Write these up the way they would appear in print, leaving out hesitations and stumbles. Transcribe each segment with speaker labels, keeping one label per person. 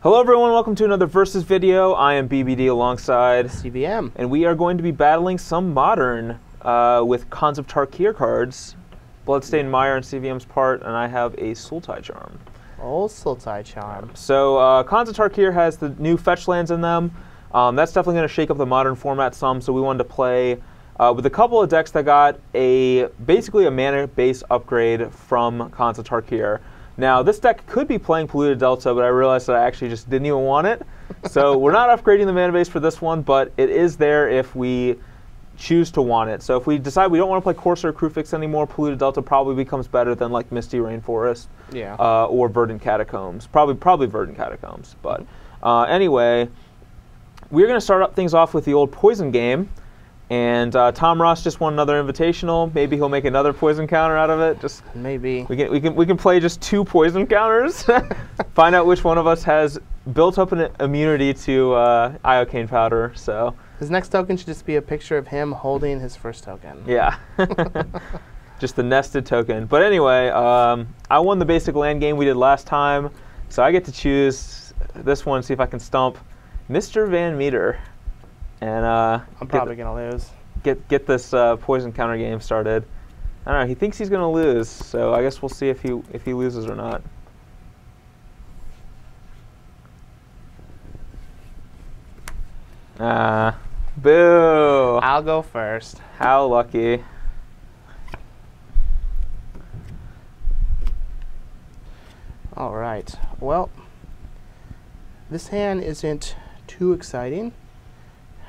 Speaker 1: Hello everyone, welcome to another Versus video. I am BBD alongside
Speaker 2: CVM.
Speaker 1: and we are going to be battling some Modern with Khans of Tarkir cards. Bloodstained Mire and CVM's part, and I have a Sultai charm.
Speaker 2: Old Sultai charm.
Speaker 1: So Khans of Tarkir has the new fetch lands in them. That's definitely going to shake up the Modern format some, so we wanted to play with a couple of decks that got basically a mana base upgrade from Khans of Tarkir. Now, this deck could be playing Polluted Delta, but I realized that I actually just didn't even want it. So we're not upgrading the mana base for this one, but it is there if we choose to want it. So if we decide we don't want to play Corsair Crewfix anymore, Polluted Delta probably becomes better than like Misty Rainforest, or Verdant Catacombs. Probably Verdant Catacombs. But anyway, we're going to start up things off with the old Poison game. And Tom Ross just won another invitational. Maybe he'll make another poison counter out of it. Just
Speaker 2: maybe
Speaker 1: we can play just 2 poison counters. Find out which one of us has built up an immunity to iocane powder. So
Speaker 2: his next token should just be a picture of him holding his first token.
Speaker 1: Yeah, just the nested token. But anyway, I won the basic land game we did last time, so I get to choose this one. See if I can stump Mr. VanMeter. And
Speaker 2: I'm probably gonna lose.
Speaker 1: Get this poison counter game started. I don't know. He thinks he's gonna lose, so I guess we'll see if he loses or not. Boo!
Speaker 2: I'll go first.
Speaker 1: How lucky.
Speaker 2: All right. Well, this hand isn't too exciting.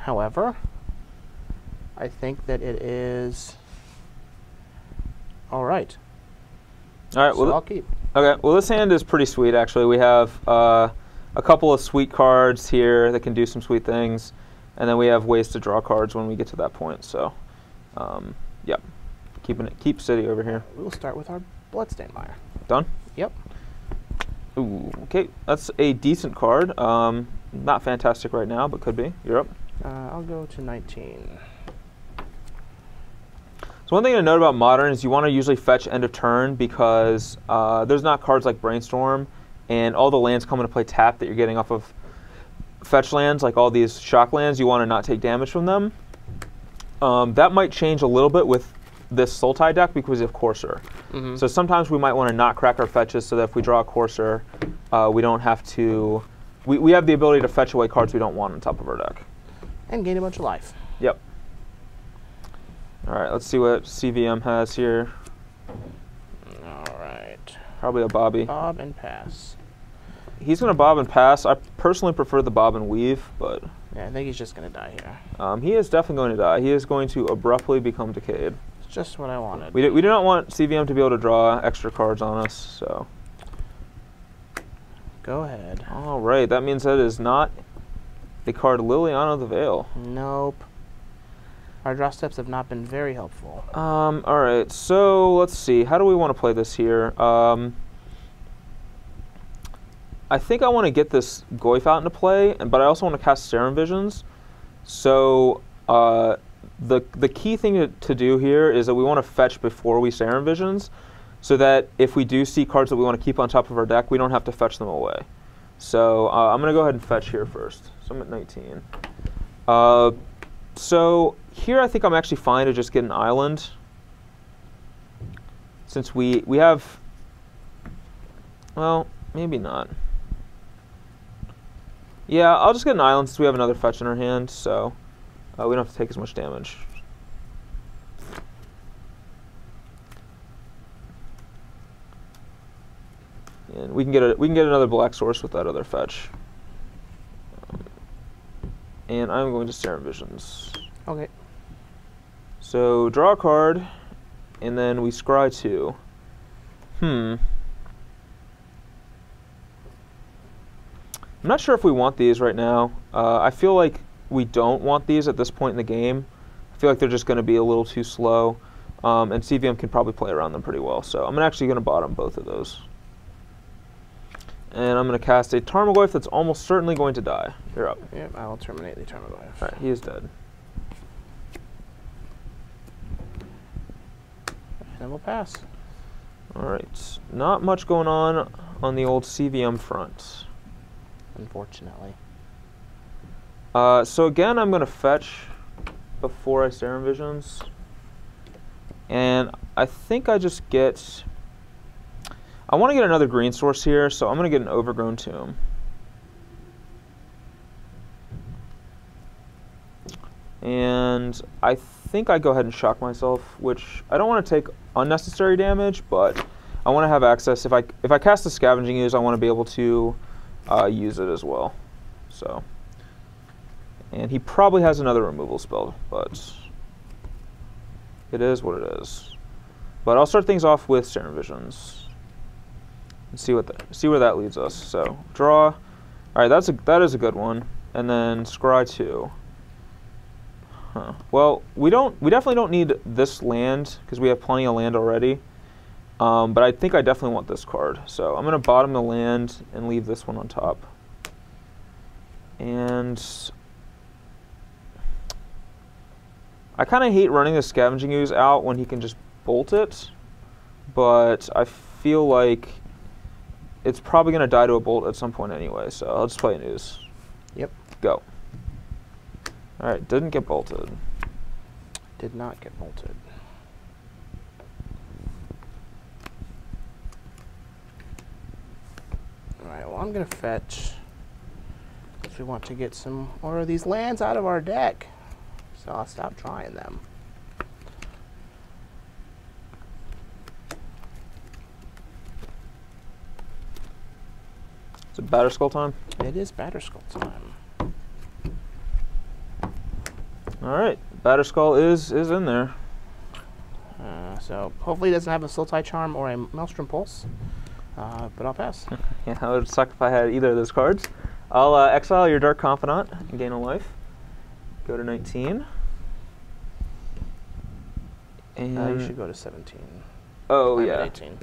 Speaker 2: However, I think that it is all right.
Speaker 1: All right,
Speaker 2: so
Speaker 1: well,
Speaker 2: I'll keep.
Speaker 1: Okay, well, this hand is pretty sweet, actually. We have a couple of sweet cards here that can do some sweet things, and then we have ways to draw cards when we get to that point. So, yep, keep city over here.
Speaker 2: We'll start with our Bloodstained Mire.
Speaker 1: Done?
Speaker 2: Yep.
Speaker 1: Ooh, okay, that's a decent card. Not fantastic right now, but could be. You're up.
Speaker 2: I'll go to 19.
Speaker 1: So one thing to note about Modern is you want to usually fetch end of turn because there's not cards like Brainstorm, and all the lands come into play tapped that you're getting off of fetch lands, like all these shock lands. You want to not take damage from them. That might change a little bit with this Sultai deck because of Corsair. So sometimes we might want to not crack our fetches so that if we draw a Corsair, we don't have to. We have the ability to fetch away cards we don't want on top of our deck.
Speaker 2: And gain a bunch of life.
Speaker 1: Yep. All right, let's see what CVM has here.
Speaker 2: All right.
Speaker 1: Probably a Bobby.
Speaker 2: Bob and pass.
Speaker 1: He's going to bob and pass. I personally prefer the bob and weave, but...
Speaker 2: Yeah, I think he's just going to die here.
Speaker 1: He is definitely going to die. He is going to abruptly become decayed.
Speaker 2: It's just what I wanted.
Speaker 1: We do not want CVM to be able to draw extra cards on us, so...
Speaker 2: Go ahead.
Speaker 1: All right, that means that is not the card Liliana the Veil.
Speaker 2: Nope. Our draw steps have not been very helpful.
Speaker 1: All right, so let's see. How do we want to play this here? I think I want to get this Goyf out into play, but I also want to cast Serum Visions. So the key thing to do here is that we want to fetch before we Serum Visions, so that if we do see cards that we want to keep on top of our deck, we don't have to fetch them away. So I'm going to go ahead and fetch here first. So I'm at 19. So here I think I'm actually fine to just get an island. Since we have... Well, maybe not. Yeah, I'll just get an island since we have another fetch in our hand, so we don't have to take as much damage. And we can get another black source with that other fetch. And I'm going to Serum Visions.
Speaker 2: Okay.
Speaker 1: So draw a card, and then we scry 2. I'm not sure if we want these right now. I feel like we don't want these at this point in the game. I feel like they're just going to be a little too slow, and CVM can probably play around them pretty well. So I'm actually going to bottom both of those. And I'm going to cast a Tarmogoyf that's almost certainly going to die. You're up.
Speaker 2: Yep, I will terminate the Tarmogoyf.
Speaker 1: All right, he is dead.
Speaker 2: And we'll pass.
Speaker 1: All right, not much going on the old CVM front.
Speaker 2: unfortunately.
Speaker 1: So again, I'm going to fetch before I Serum Visions. And I think I just get... I want to get another green source here, so I'm going to get an Overgrown Tomb. And I think I go ahead and shock myself, which I don't want to take unnecessary damage, but I want to have access. If I cast the Scavenging Ooze, I want to be able to use it as well. So, and he probably has another removal spell, but it is what it is. But I'll start things off with Serum Visions and see where that leads us. So draw. All right, that is a good one. And then scry 2. Huh. Well, we definitely don't need this land because we have plenty of land already. But I think I definitely want this card. So I'm going to bottom the land and leave this one on top. And I kind of hate running the Scavenging Ooze out when he can just bolt it. But I feel like it's probably going to die to a bolt at some point anyway. So I'll just play an Ooze.
Speaker 2: Yep.
Speaker 1: Go. All right, didn't get bolted.
Speaker 2: Did not get bolted. All right, well, I'm going to fetch because we want to get some more of these lands out of our deck. So I'll stop trying them.
Speaker 1: Is it Batterskull time?
Speaker 2: It is Batterskull time.
Speaker 1: All right, Batterskull is in there.
Speaker 2: So hopefully it doesn't have a Sultai Charm or a Maelstrom Pulse, but I'll pass.
Speaker 1: Yeah, that would suck if I had either of those cards. I'll exile your Dark Confidant and gain a life. Go to 19. And
Speaker 2: You should go to 17.
Speaker 1: Oh,
Speaker 2: I'm
Speaker 1: yeah.
Speaker 2: at 18.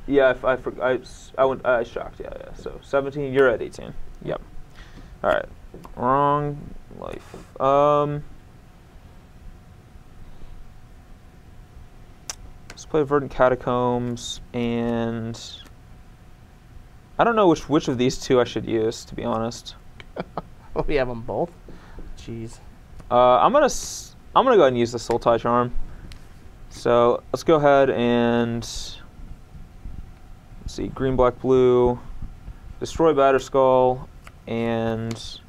Speaker 1: Yeah, I shocked. Yeah. So 17. You're at 18. Yep. All right. Wrong life. Let's play Verdant Catacombs, and I don't know which of these two I should use, to be honest.
Speaker 2: We have them both. Jeez.
Speaker 1: I'm gonna go ahead and use the Sultai Charm. So let's go ahead and let's see, green, black, blue, destroy Batterskull, and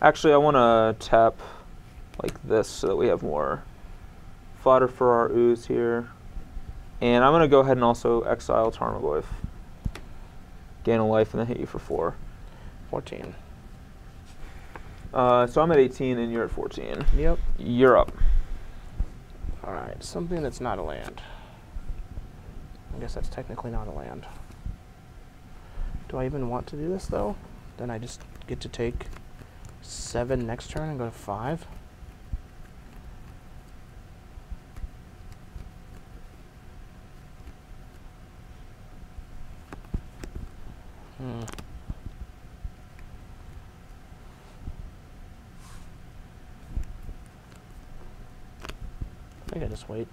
Speaker 1: actually I want to tap like this so that we have more fodder for our ooze here. And I'm going to go ahead and also exile Tarmogoyf. Gain a life and then hit you for 4.
Speaker 2: 14.
Speaker 1: So I'm at 18 and you're at 14.
Speaker 2: Yep.
Speaker 1: You're up.
Speaker 2: Alright, something that's not a land. I guess that's technically not a land. Do I even want to do this though? Then I just get to take 7 next turn and go to 5. I think I just wait.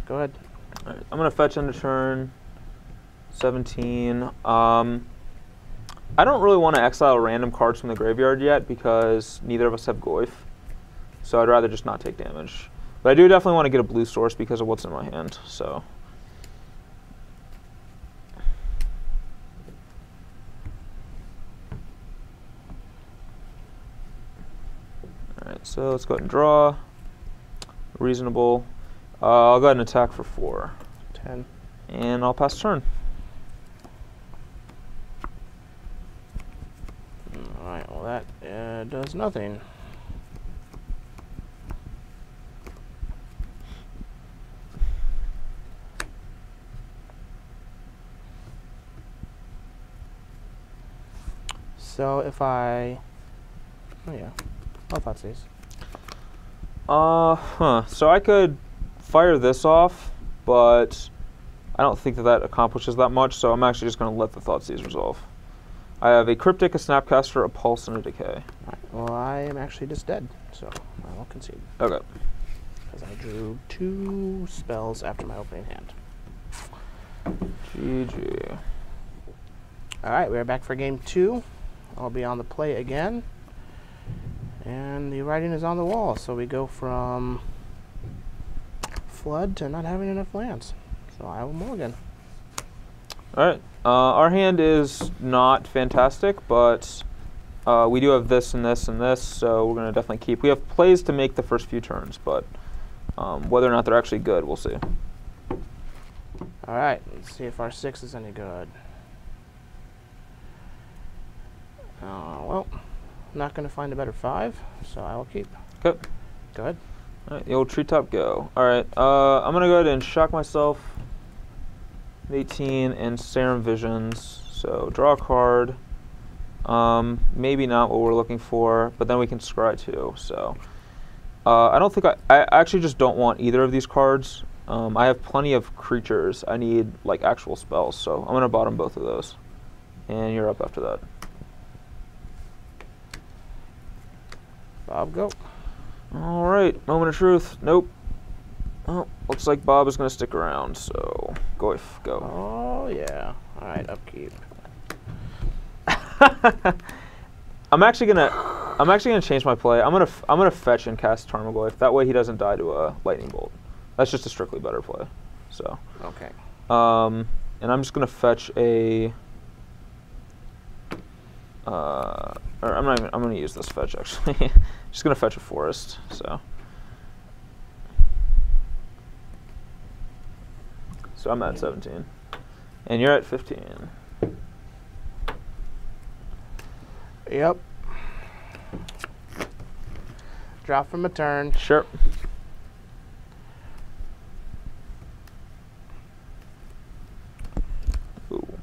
Speaker 2: Go ahead.
Speaker 1: All right, I'm going to fetch into turn 17. I don't really want to exile random cards from the graveyard yet because neither of us have Goyf. So I'd rather just not take damage. But I do definitely want to get a blue source because of what's in my hand. So. Alright, so let's go ahead and draw. Reasonable. I'll go ahead and attack for 4.
Speaker 2: 10.
Speaker 1: And I'll pass turn.
Speaker 2: Alright, well that does nothing. So if I... Oh yeah. Oh, Thoughtseize.
Speaker 1: So I could fire this off, but I don't think that accomplishes that much, so I'm actually just going to let the Thoughtseize resolve. I have a Cryptic, a Snapcaster, a Pulse, and a Decay.
Speaker 2: Right. Well, I am actually just dead, so I will concede.
Speaker 1: Okay.
Speaker 2: Because I drew 2 spells after my opening hand.
Speaker 1: GG.
Speaker 2: All right, we're back for game 2. I'll be on the play again. And the writing is on the wall, so we go from flood to not having enough lands. So I will mulligan.
Speaker 1: All right. Our hand is not fantastic, but we do have this and this and this, so we're going to definitely keep. We have plays to make the first few turns, but whether or not they're actually good, we'll see.
Speaker 2: All right, let's see if our 6 is any good. Well, I'm not going to find a better 5, so I will keep.
Speaker 1: Okay.
Speaker 2: Go ahead.
Speaker 1: All right, the old treetop go. All right, I'm going to go ahead and shock myself. 18 and Serum Visions. So draw a card. Maybe not what we're looking for, but then we can scry too. So I don't think I actually just don't want either of these cards. I have plenty of creatures. I need like actual spells, so I'm going to bottom both of those. And you're up after that.
Speaker 2: Bob, go.
Speaker 1: All right, moment of truth. Nope. Oh, looks like Bob is going to stick around, so go.
Speaker 2: Oh, yeah. All right, upkeep.
Speaker 1: I'm actually gonna change my play. I'm gonna fetch and cast Tarmogoyf. That way he doesn't die to a lightning bolt. That's just a strictly better play. So.
Speaker 2: Okay.
Speaker 1: And I'm just gonna fetch a. Or I'm not even. I'm gonna use this fetch actually. Just gonna fetch a forest. So. So I'm at 17, and you're at 15.
Speaker 2: Yep. Drop from a turn.
Speaker 1: Sure. Ooh.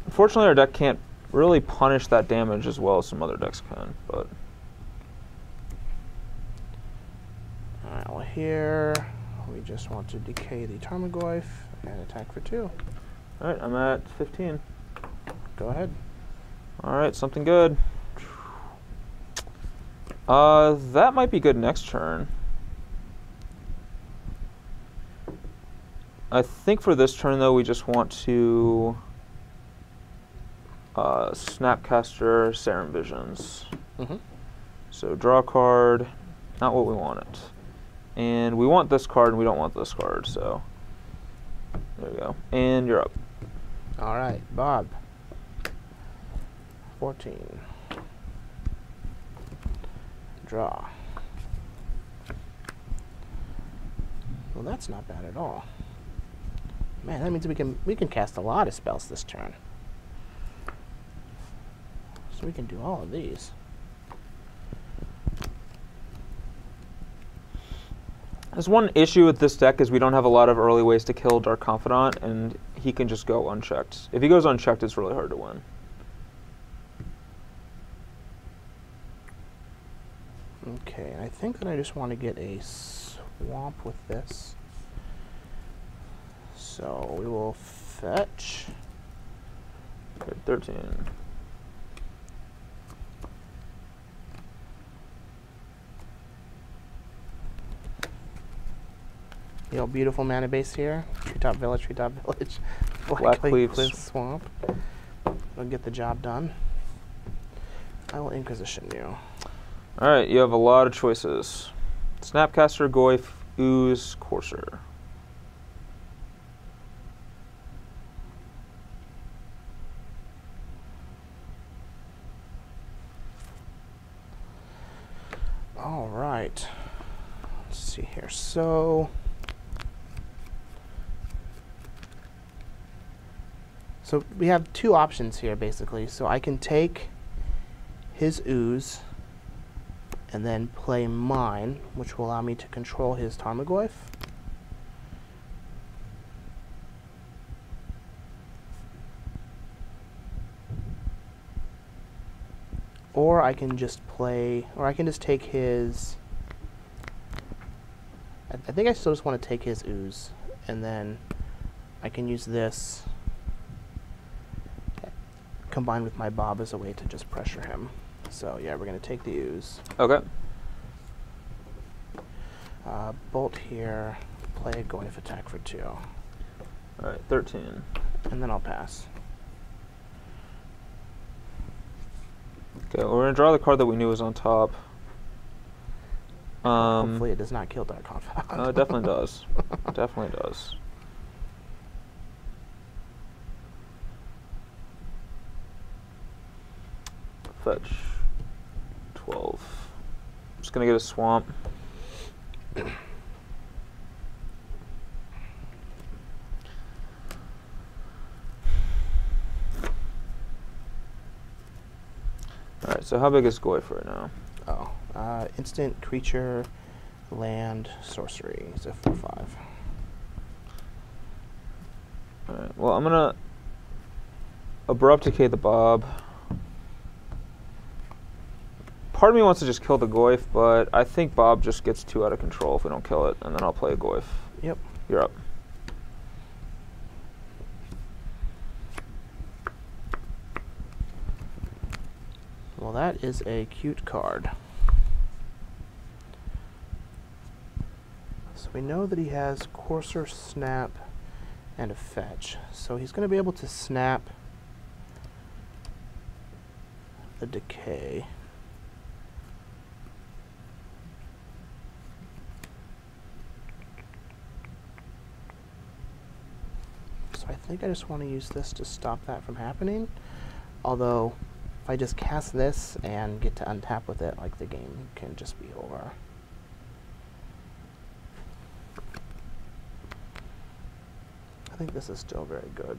Speaker 1: Unfortunately, our deck can't really punish that damage as well as some other decks can, but.
Speaker 2: Alright, well here we just want to decay the Tarmogoyf and attack for 2.
Speaker 1: Alright, I'm at 15.
Speaker 2: Go ahead.
Speaker 1: Alright, something good. That might be good next turn. I think for this turn, though, we just want to Snapcaster Serum Visions.
Speaker 2: Mm-hmm.
Speaker 1: So draw a card, not what we wanted. And we want this card, and we don't want this card, so there we go. And you're up.
Speaker 2: All right, Bob. 14. Draw. Well, that's not bad at all. Man, that means we can cast a lot of spells this turn. So we can do all of these.
Speaker 1: There's one issue with this deck is we don't have a lot of early ways to kill Dark Confidant, and he can just go unchecked. If he goes unchecked, it's really hard to win.
Speaker 2: Okay, I think that I just want to get a swamp with this. So we will fetch.
Speaker 1: Okay, 13.
Speaker 2: You know, beautiful mana base here. Treetop Village, Treetop Village.
Speaker 1: Blackleaf
Speaker 2: Cliff Swamp. We'll get the job done. I will Inquisition you.
Speaker 1: Alright, you have a lot of choices. Snapcaster, Goyf, Ooze, Courser.
Speaker 2: All right. Let's see here. So we have two options here, basically. So I can take his Ooze and then play mine, which will allow me to control his Tarmogoyf. Or I can just take his... I think I still just want to take his Ooze, and then I can use this combined with my Bob as a way to just pressure him. So yeah, we're going to take the Ooze.
Speaker 1: Okay.
Speaker 2: Bolt here, play a Goyf attack for 2.
Speaker 1: Alright, 13.
Speaker 2: And then I'll pass.
Speaker 1: Okay, well, we're going to draw the card that we knew was on top.
Speaker 2: Hopefully it does not kill Dark Confidant.
Speaker 1: No, it definitely does. Definitely does. Fetch 12. Just going to get a swamp. Alright, so how big is Goyf right now?
Speaker 2: Oh, instant creature, land, sorcery. It's a 4/5.
Speaker 1: Alright, well, I'm going to Abrupt Decay the Bob. Part of me wants to just kill the Goyf, but I think Bob just gets too out of control if we don't kill it, and then I'll play a Goyf.
Speaker 2: Yep.
Speaker 1: You're up.
Speaker 2: Well, that is a cute card. So we know that he has Courser, Snap, and a Fetch. So he's going to be able to snap the Decay. So I think I just want to use this to stop that from happening. Although, if I just cast this and get to untap with it, like, the game can just be over. I think this is still very good.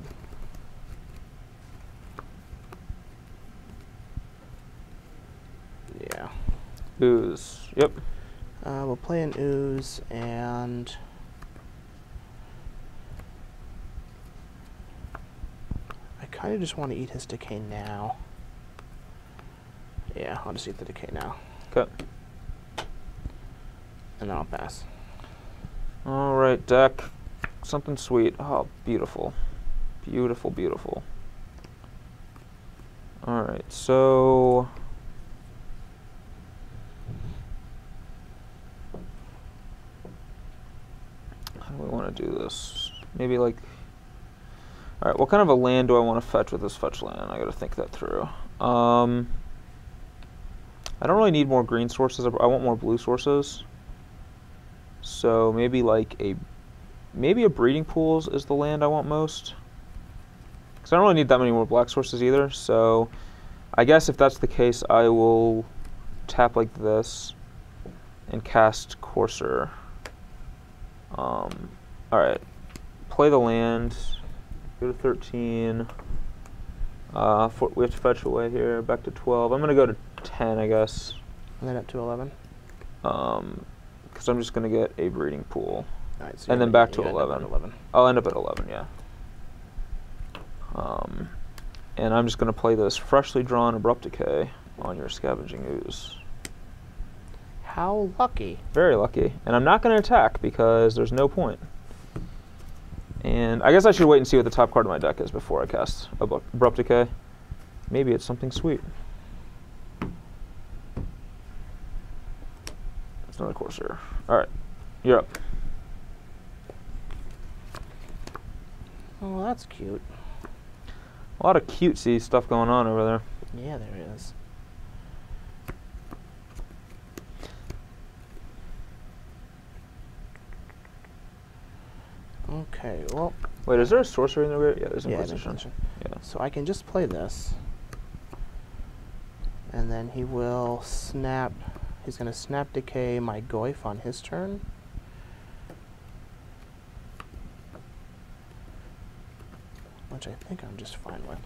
Speaker 2: Yeah.
Speaker 1: Ooze. Yep.
Speaker 2: We'll play an Ooze, and I kind of just want to eat his Decay now. Yeah, I'll just eat the Decay now.
Speaker 1: Okay.
Speaker 2: And then I'll pass.
Speaker 1: Alright, deck. Something sweet. Oh, beautiful. Beautiful, beautiful. Alright, so how do we want to do this? Maybe like, alright, what kind of a land do I want to fetch with this fetch land? I gotta think that through. I don't really need more green sources. I want more blue sources. So maybe like maybe a breeding pools is the land I want most. Because I don't really need that many more black sources either. So I guess if that's the case, I will tap like this and cast Courser. Alright. Play the land. Go to 13. We have to fetch away here. Back to 12. I'm going to go to 10, I guess.
Speaker 2: And then up to 11?
Speaker 1: Because I'm just going to get a breeding pool.
Speaker 2: Alright, so
Speaker 1: and then back to 11.
Speaker 2: 11.
Speaker 1: I'll end up at 11, yeah. And I'm just going to play this freshly drawn Abrupt Decay on your Scavenging Ooze.
Speaker 2: How lucky.
Speaker 1: Very lucky. And I'm not going to attack because there's no point. And I guess I should wait and see what the top card of my deck is before I cast Abrupt Decay. Maybe it's something sweet. That's another Courser. Alright, you're up.
Speaker 2: Oh, that's cute.
Speaker 1: A lot of cutesy stuff going on over there.
Speaker 2: Yeah, there is. Okay, well...
Speaker 1: Wait, is there a sorcery in there? Yeah, there's a position.
Speaker 2: Yeah. So I can just play this. And then he will snap... He's going to snap Decay my Goyf on his turn. Which I think I'm just fine with.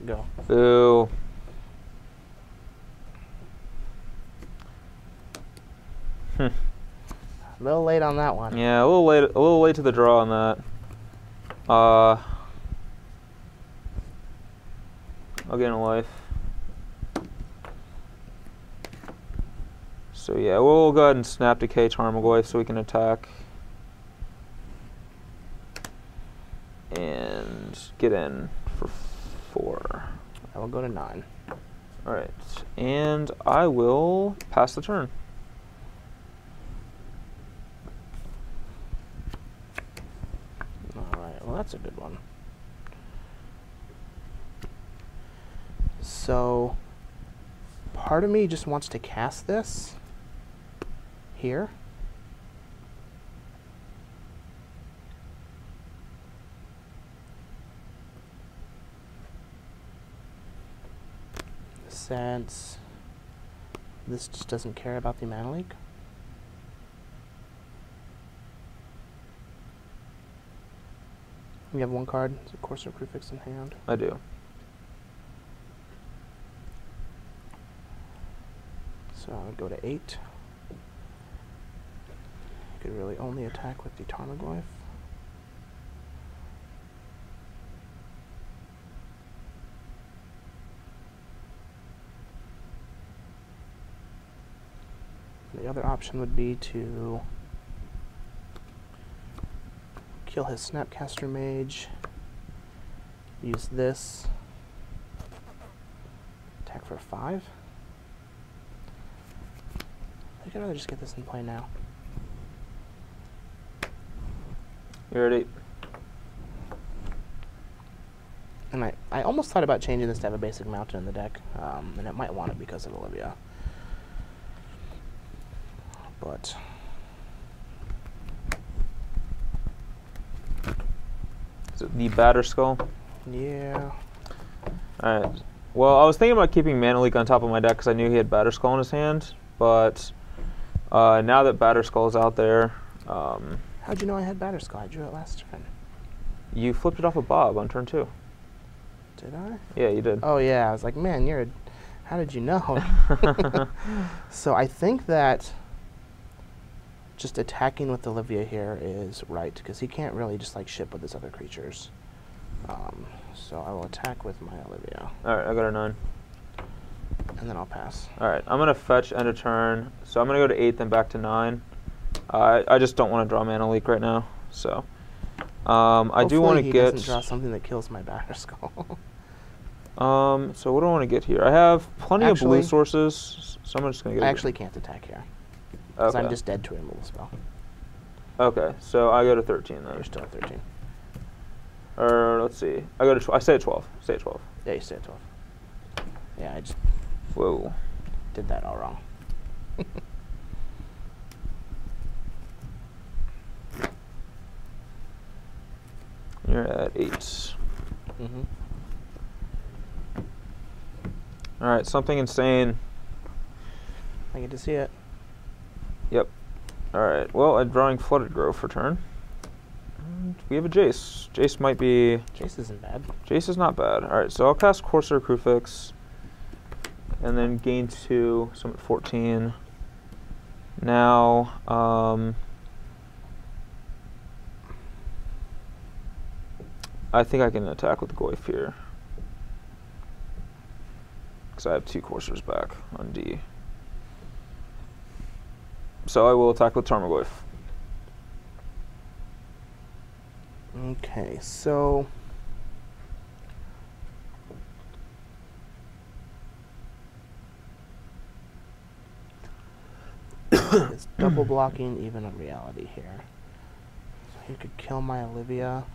Speaker 2: Go.
Speaker 1: Boo.
Speaker 2: A little late on that one.
Speaker 1: Yeah, a little late to the draw on that. I'll gain a life. So yeah, we'll go ahead and snap Decay Tarmogoyf so we can attack. And get in for 4.
Speaker 2: I will go to 9.
Speaker 1: Alright, and I will pass the turn.
Speaker 2: Alright, well that's a good one. So part of me just wants to cast this here. Since this just doesn't care about the mana leak. You have one card, it's a Courser Prefix in hand.
Speaker 1: I do.
Speaker 2: So I would go to 8. You could really only attack with the Tarmogoyf. The other option would be to kill his Snapcaster Mage, use this, attack for 5. I think I'd rather just get this in play now.
Speaker 1: You're at 8.
Speaker 2: And I almost thought about changing this to have a basic mountain in the deck, and it might want it because of Olivia. But
Speaker 1: is it the Batter Skull?
Speaker 2: yeah.
Speaker 1: Alright. Well, I was thinking about keeping Mana Leak on top of my deck because I knew he had Batter Skull in his hand, but now that Batter Skull is out there...
Speaker 2: how'd you know I had Batterskull? I drew it last turn.
Speaker 1: You flipped it off of Bob on turn 2.
Speaker 2: Did I?
Speaker 1: Yeah, you did.
Speaker 2: Oh yeah, I was like, man, you're a... How did you know? So I think that just attacking with Olivia here is right, because he can't really just like ship with his other creatures. So I will attack with my Olivia.
Speaker 1: Alright, I got a 9.
Speaker 2: And then I'll pass.
Speaker 1: Alright, I'm going to fetch end of turn. So I'm going to go to 8, then back to 9. I just don't want to draw Mana Leak right now. So I do want to get...
Speaker 2: Hopefully he doesn't draw something that kills my Batterskull.
Speaker 1: So what do I want to get here? I have plenty of blue sources, so I'm just going to get
Speaker 2: I actually can't attack here. Because I'm just dead to a removal spell.
Speaker 1: Okay, so I go to 13 then.
Speaker 2: You're still at 13.
Speaker 1: Or let's see. I go to I stay at 12. Stay at 12.
Speaker 2: Yeah, you stay at 12. Yeah, I just
Speaker 1: Whoa.
Speaker 2: did that all wrong.
Speaker 1: You're at 8.
Speaker 2: Mm-hmm.
Speaker 1: Alright, something insane.
Speaker 2: I get to see it.
Speaker 1: Yep. Alright, well, I'm drawing Flooded Grove for turn. And we have a Jace. Jace might be...
Speaker 2: Jace isn't bad.
Speaker 1: Jace is not bad. Alright, so I'll cast Courser Prefix. And then gain 2, so I'm at 14. Now, I think I can attack with Goyf here. Because I have 2 Coursers back on D. So I will attack with Tarmogoyf.
Speaker 2: Okay, so it's double blocking even a reality here. So he could kill my Olivia.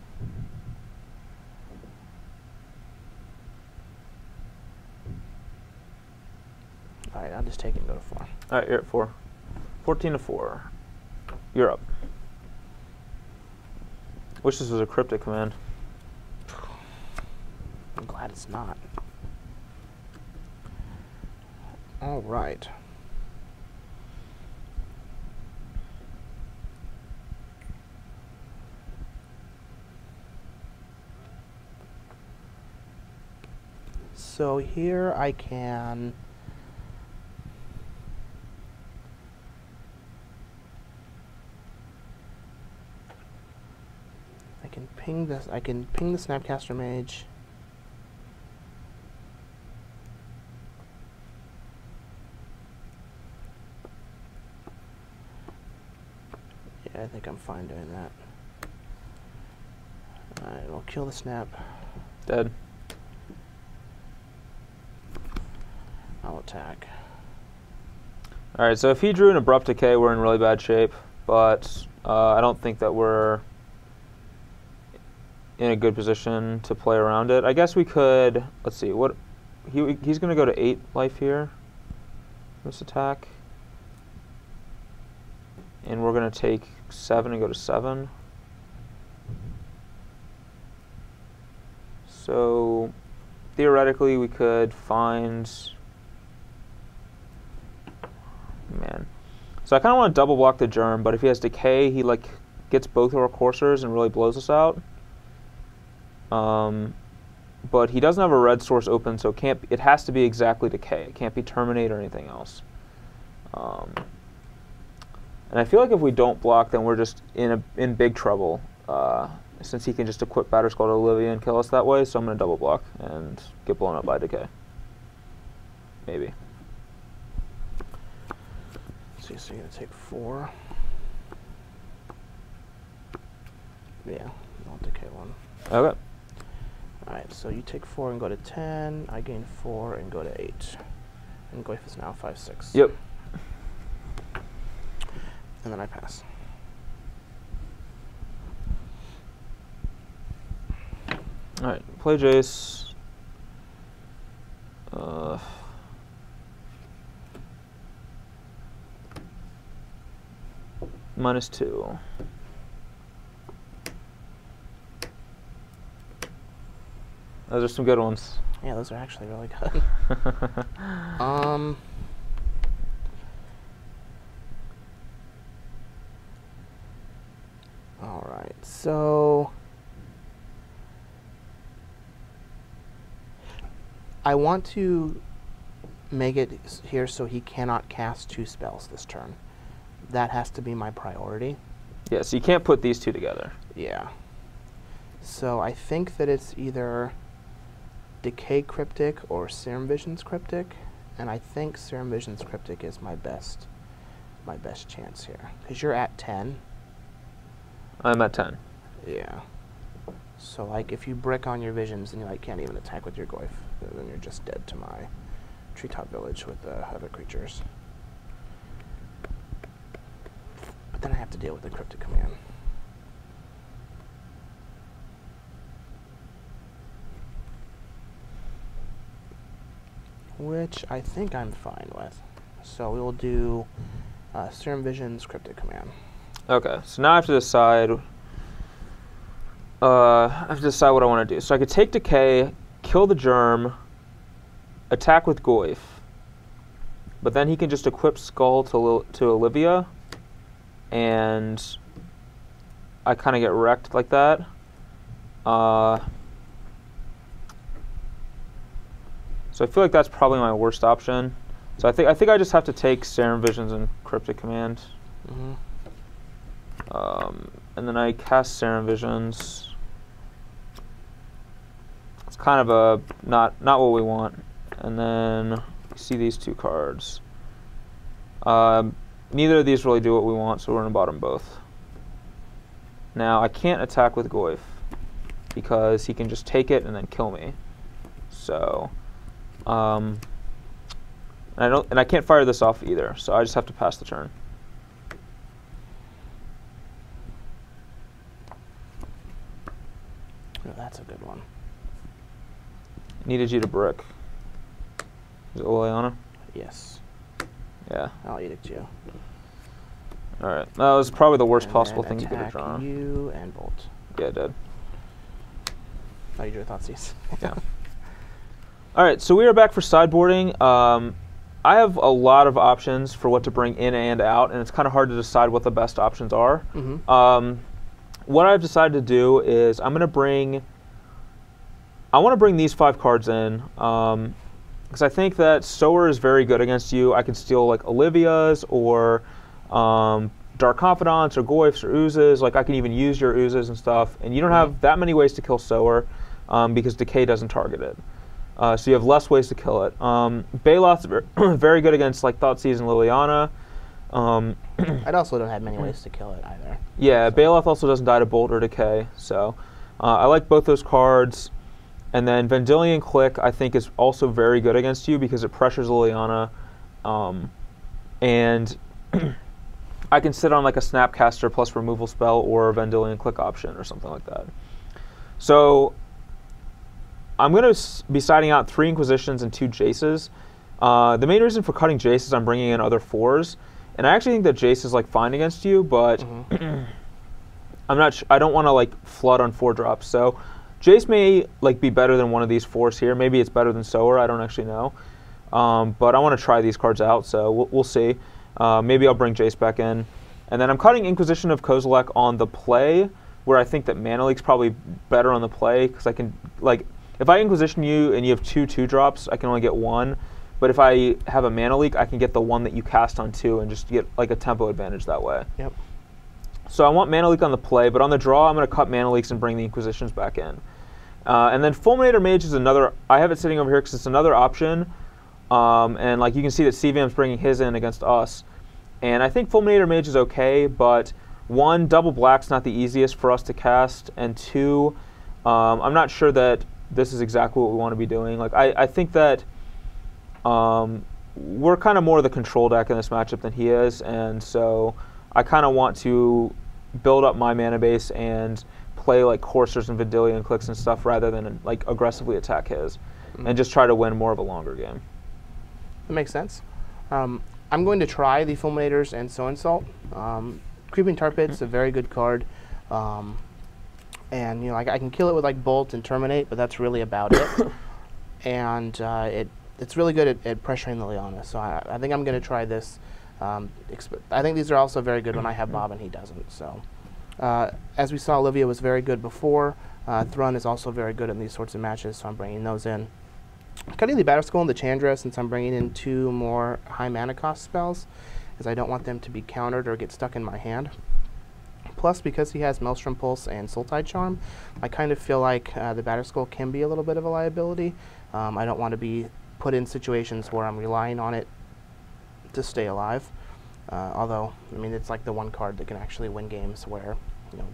Speaker 2: Alright, I'll just take it and go to 4.
Speaker 1: Alright, you're at 4. 14 to 4. You're up. Wish this was a cryptic command.
Speaker 2: I'm glad it's not. Alright. So here I can ping this. I can ping the Snapcaster Mage. Yeah, I think I'm fine doing that. Alright, we'll kill the Snap.
Speaker 1: Dead.
Speaker 2: I'll attack.
Speaker 1: Alright, so if he drew an Abrupt Decay, we're in really bad shape, but I don't think that we're in a good position to play around it. I guess we could, let's see, what he's going to go to 8 life here. This attack. And we're going to take 7 and go to 7. So theoretically we could find... Man. So I kind of want to double block the germ, but if he has decay, he like gets both of our coursers and really blows us out. But he doesn't have a red source open, so it has to be exactly decay. It can't be terminate or anything else. And I feel like if we don't block, then we're just in big trouble, since he can just equip Batterskull to Olivia and kill us that way. So I'm going to double block and get blown up by decay. Maybe.
Speaker 2: So you're going to take 4. Yeah, I'll decay 1.
Speaker 1: Okay.
Speaker 2: Alright, so you take 4 and go to 10. I gain 4 and go to 8. And Goyf is now 5/6.
Speaker 1: Yep.
Speaker 2: And then I pass.
Speaker 1: Alright, play Jace. -2. Those are some good ones.
Speaker 2: Yeah, those are actually really good. All right, so I want to make it here so he cannot cast 2 spells this turn. That has to be my priority.
Speaker 1: Yeah, so you can't put these two together.
Speaker 2: Yeah. So I think that it's either Decay Cryptic or Serum Visions Cryptic, and I think Serum Visions Cryptic is my best chance here. Because you're at 10.
Speaker 1: I'm at 10.
Speaker 2: Yeah. So like if you brick on your visions and you like can't even attack with your Goyf, then you're just dead to my Treetop Village with the other creatures. But then I have to deal with the Cryptic Command. Which I think I'm fine with. So we will do Serum Visions Cryptic Command.
Speaker 1: Okay, so now I have to decide. I have to decide what I want to do. So I could take Decay, kill the Germ, attack with Goyf, but then he can just equip Skull to Olivia, and I kind of get wrecked like that. So I feel like that's probably my worst option. So I think I just have to take Serum Visions and Cryptic Command.
Speaker 2: Mm-hmm.
Speaker 1: And then I cast Serum Visions. It's kind of not what we want. And then you see these 2 cards. Neither of these really do what we want, so we're going to bottom both. Now I can't attack with Goyf because he can just take it and then kill me. So, and I can't fire this off either. So I just have to pass the turn.
Speaker 2: Oh, that's a good one.
Speaker 1: Needed you to brick. Is it Liliana?
Speaker 2: Yes.
Speaker 1: Yeah.
Speaker 2: I'll edict you.
Speaker 1: Alright. That was probably the worst
Speaker 2: And
Speaker 1: possible
Speaker 2: then
Speaker 1: thing you could have drawn.
Speaker 2: You and Bolt.
Speaker 1: Yeah, it did.
Speaker 2: Oh, you drew a Thoughtseize.
Speaker 1: Yeah. Alright, so we are back for sideboarding. I have a lot of options for what to bring in and out, and it's kind of hard to decide what the best options are.
Speaker 2: Mm-hmm.
Speaker 1: What I've decided to do is I want to bring these 5 cards in, because I think that Sower is very good against you. I can steal like Olivia's or Dark Confidants or Goyfs or Oozes. Like I can even use your Oozes and stuff, and you don't have that many ways to kill Sower because Decay doesn't target it. So you have less ways to kill it. Baloth's very good against like Thoughtseize and Liliana.
Speaker 2: I also don't have many ways to kill it either.
Speaker 1: Yeah,
Speaker 2: so.
Speaker 1: Baloth also doesn't die to Bolt or Decay, so I like both those cards. And then Vendilion Click, I think, is also very good against you because it pressures Liliana. And I can sit on like a Snapcaster plus removal spell or a Vendilion Click option or something like that. So I'm going to be siding out 3 Inquisitions and 2 Jaces. The main reason for cutting Jace is I'm bringing in other 4s. And I actually think that Jace is like fine against you, but I'm not. I don't want to like flood on 4 drops. So Jace may like be better than one of these 4s here. Maybe it's better than Sower. I don't actually know. But I want to try these cards out, so we'll see. Maybe I'll bring Jace back in. And then I'm cutting Inquisition of Kozilek on the play, where I think that Mana Leak's probably better on the play, because I can, like, if I Inquisition you and you have 2 2-drops, I can only get 1. But if I have a Mana Leak, I can get the one that you cast on 2 and just get like a tempo advantage that way.
Speaker 2: Yep.
Speaker 1: So I want Mana Leak on the play, but on the draw, I'm going to cut Mana Leaks and bring the Inquisitions back in. And then Fulminator Mage is another, I have it sitting over here because it's another option. And like you can see that CVM's bringing his in against us. And I think Fulminator Mage is okay, but 1, double black's not the easiest for us to cast, and 2, I'm not sure that this is exactly what we want to be doing. Like I think that we're kind of more the control deck in this matchup than he is, and so I kind of want to build up my mana base and play like Coursers and Vidillion clicks and stuff rather than like aggressively attack his, and just try to win more of a longer game.
Speaker 2: That makes sense. I'm going to try the Fulminators and So Insult. Creeping Tar Pit's a very good card, and you know, I can kill it with like Bolt and Terminate, but that's really about it. And it's really good at pressuring the Liana, so I think I'm going to try this. I think these are also very good when I have Bob and he doesn't. So as we saw, Olivia was very good before. Thrun is also very good in these sorts of matches, so I'm bringing those in. Cutting the Battle Skull and the Chandra, since I'm bringing in 2 more high mana cost spells, as I don't want them to be countered or get stuck in my hand. Plus, because he has Maelstrom Pulse and Sultai Charm, I kind of feel like the Battle Skull can be a little bit of a liability. I don't want to be put in situations where I'm relying on it to stay alive. Although, I mean, it's like the one card that can actually win games where, you know,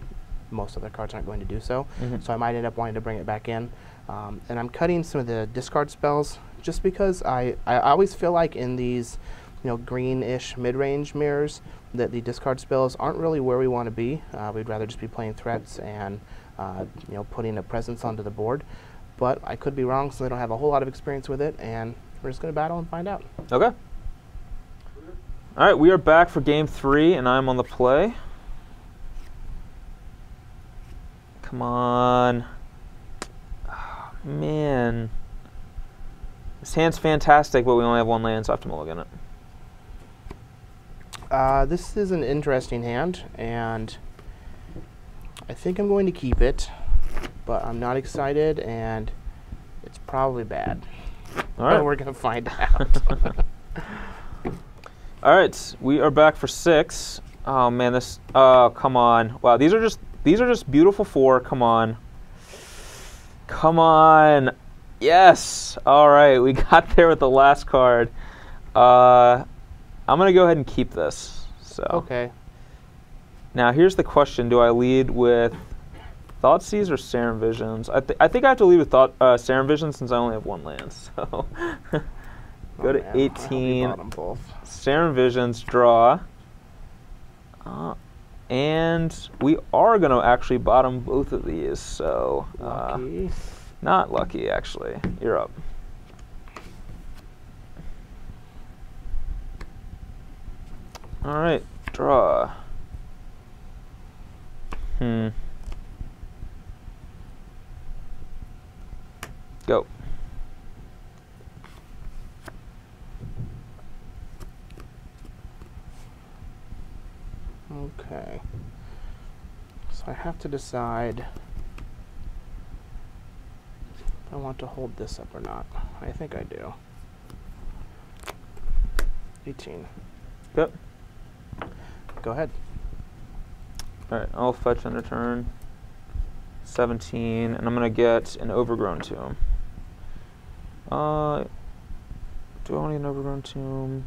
Speaker 2: most other cards aren't going to do so. So I might end up wanting to bring it back in. And I'm cutting some of the discard spells just because I always feel like in these, you know, greenish mid-range mirrors that the discard spells aren't really where we want to be. We'd rather just be playing threats and you know, putting a presence onto the board. But I could be wrong, so I don't have a whole lot of experience with it, and we're just going to battle and find out.
Speaker 1: Okay. All right, we are back for game 3, and I'm on the play. Come on. Oh, man. This hand's fantastic, but we only have 1 land, so I have to mulligan it.
Speaker 2: This is an interesting hand, and I think I'm going to keep it, but I'm not excited, and it's probably bad.
Speaker 1: All right.
Speaker 2: But we're going to find out.
Speaker 1: All right, we are back for 6. Oh man, this. Oh, come on! Wow, these are just beautiful 4. Come on. Come on. Yes. All right, we got there with the last card. I'm gonna go ahead and keep this. So.
Speaker 2: Okay.
Speaker 1: Now here's the question: do I lead with Thoughtseize or Serum Visions? I think I have to lead with Serum Visions since I only have 1 land. So. Go to 18. Serum Visions, draw. And we are going to actually bottom both of these. So,
Speaker 2: lucky.
Speaker 1: Not lucky, actually. You're up. All right, draw. Go.
Speaker 2: Okay. So I have to decide if I want to hold this up or not. I think I do. 18.
Speaker 1: Yep.
Speaker 2: Go ahead.
Speaker 1: All right, I'll fetch on a turn. 17, and I'm going to get an Overgrown Tomb. Do I want to get an Overgrown Tomb?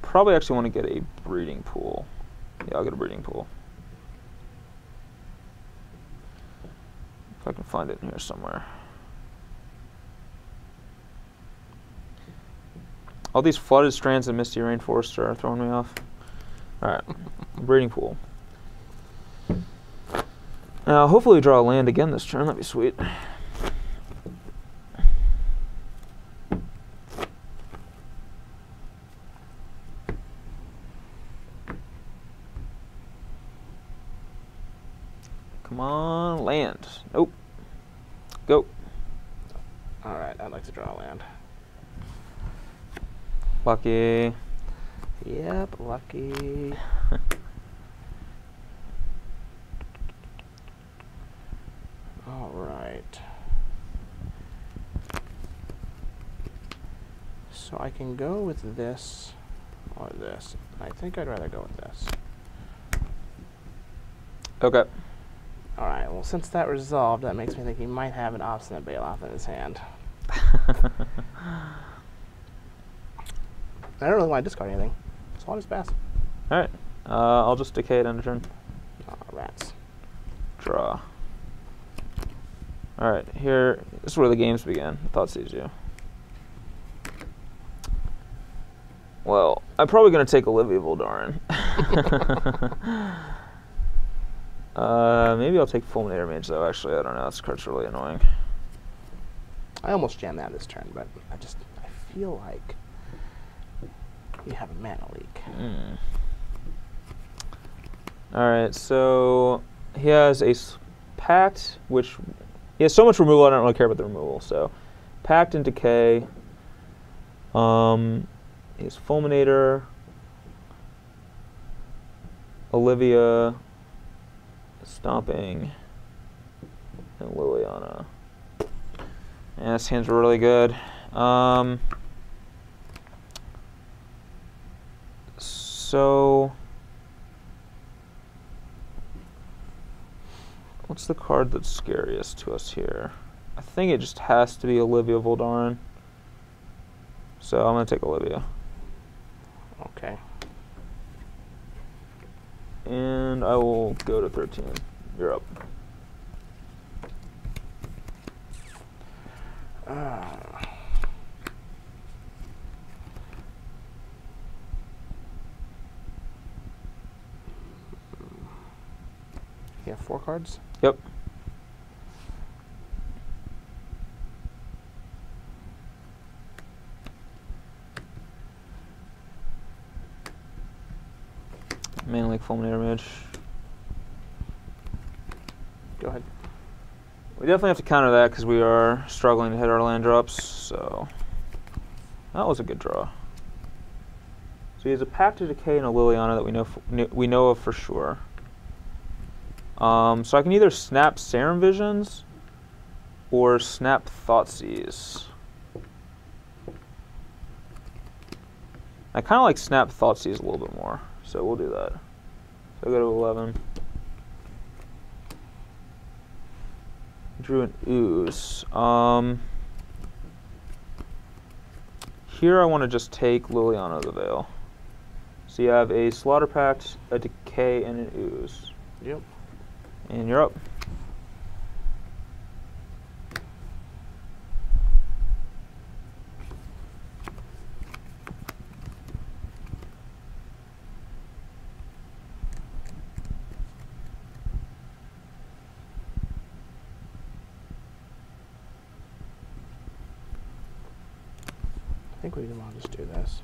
Speaker 1: Probably actually want to get a Breeding Pool. Yeah, I'll get a Breeding Pool. If I can find it in here somewhere. All these Flooded Strands and Misty Rainforest are throwing me off. Alright, Breeding Pool. Now, hopefully we draw a land again this turn. That'd be sweet.
Speaker 2: Alright, I'd like to draw a land.
Speaker 1: Lucky.
Speaker 2: Yep, lucky. Alright. So I can go with this or this. I think I'd rather go with this.
Speaker 1: Okay.
Speaker 2: Alright, well since that resolved, that makes me think he might have an obstinate bailoff in his hand. I don't really want to discard anything, so I'll just pass.
Speaker 1: Alright. I'll just decay it end of turn.
Speaker 2: Oh, rats.
Speaker 1: Draw. Alright, here, this is where the games begin. Thoughtseize you. Well, I'm probably going to take Olivia Voldaren. Maybe I'll take Fulminator Mage, though. Actually, I don't know. This card's really annoying.
Speaker 2: I almost jammed that this turn, but I feel like you have a mana leak.
Speaker 1: Alright, so he has a Pact, which he has so much removal, I don't really care about the removal. So, Pact and Decay. He has Fulminator, Olivia, Stomping, and Liliana. Yeah, this hand's really good. So, what's the card that's scariest to us here? I think it just has to be Olivia Voldaren. So I'm going to take Olivia.
Speaker 2: Okay.
Speaker 1: And I will go to 13. You're up.
Speaker 2: You have 4 cards?
Speaker 1: Yep. Mainly like Fulminator Mage.
Speaker 2: Go ahead.
Speaker 1: We definitely have to counter that because we are struggling to hit our land drops, so that was a good draw. So he has a Pact to Decay and a Liliana that we know of for sure. So I can either snap Serum Visions or snap Thoughtseize. I kind of like snap Thoughtseize a little bit more, so we'll do that. So I go to 11. Drew an Ooze. Here I want to just take Liliana of the Veil. So you have a Slaughter Pact, a Decay, and an Ooze.
Speaker 2: Yep.
Speaker 1: And you're up.
Speaker 2: I think we can just do this.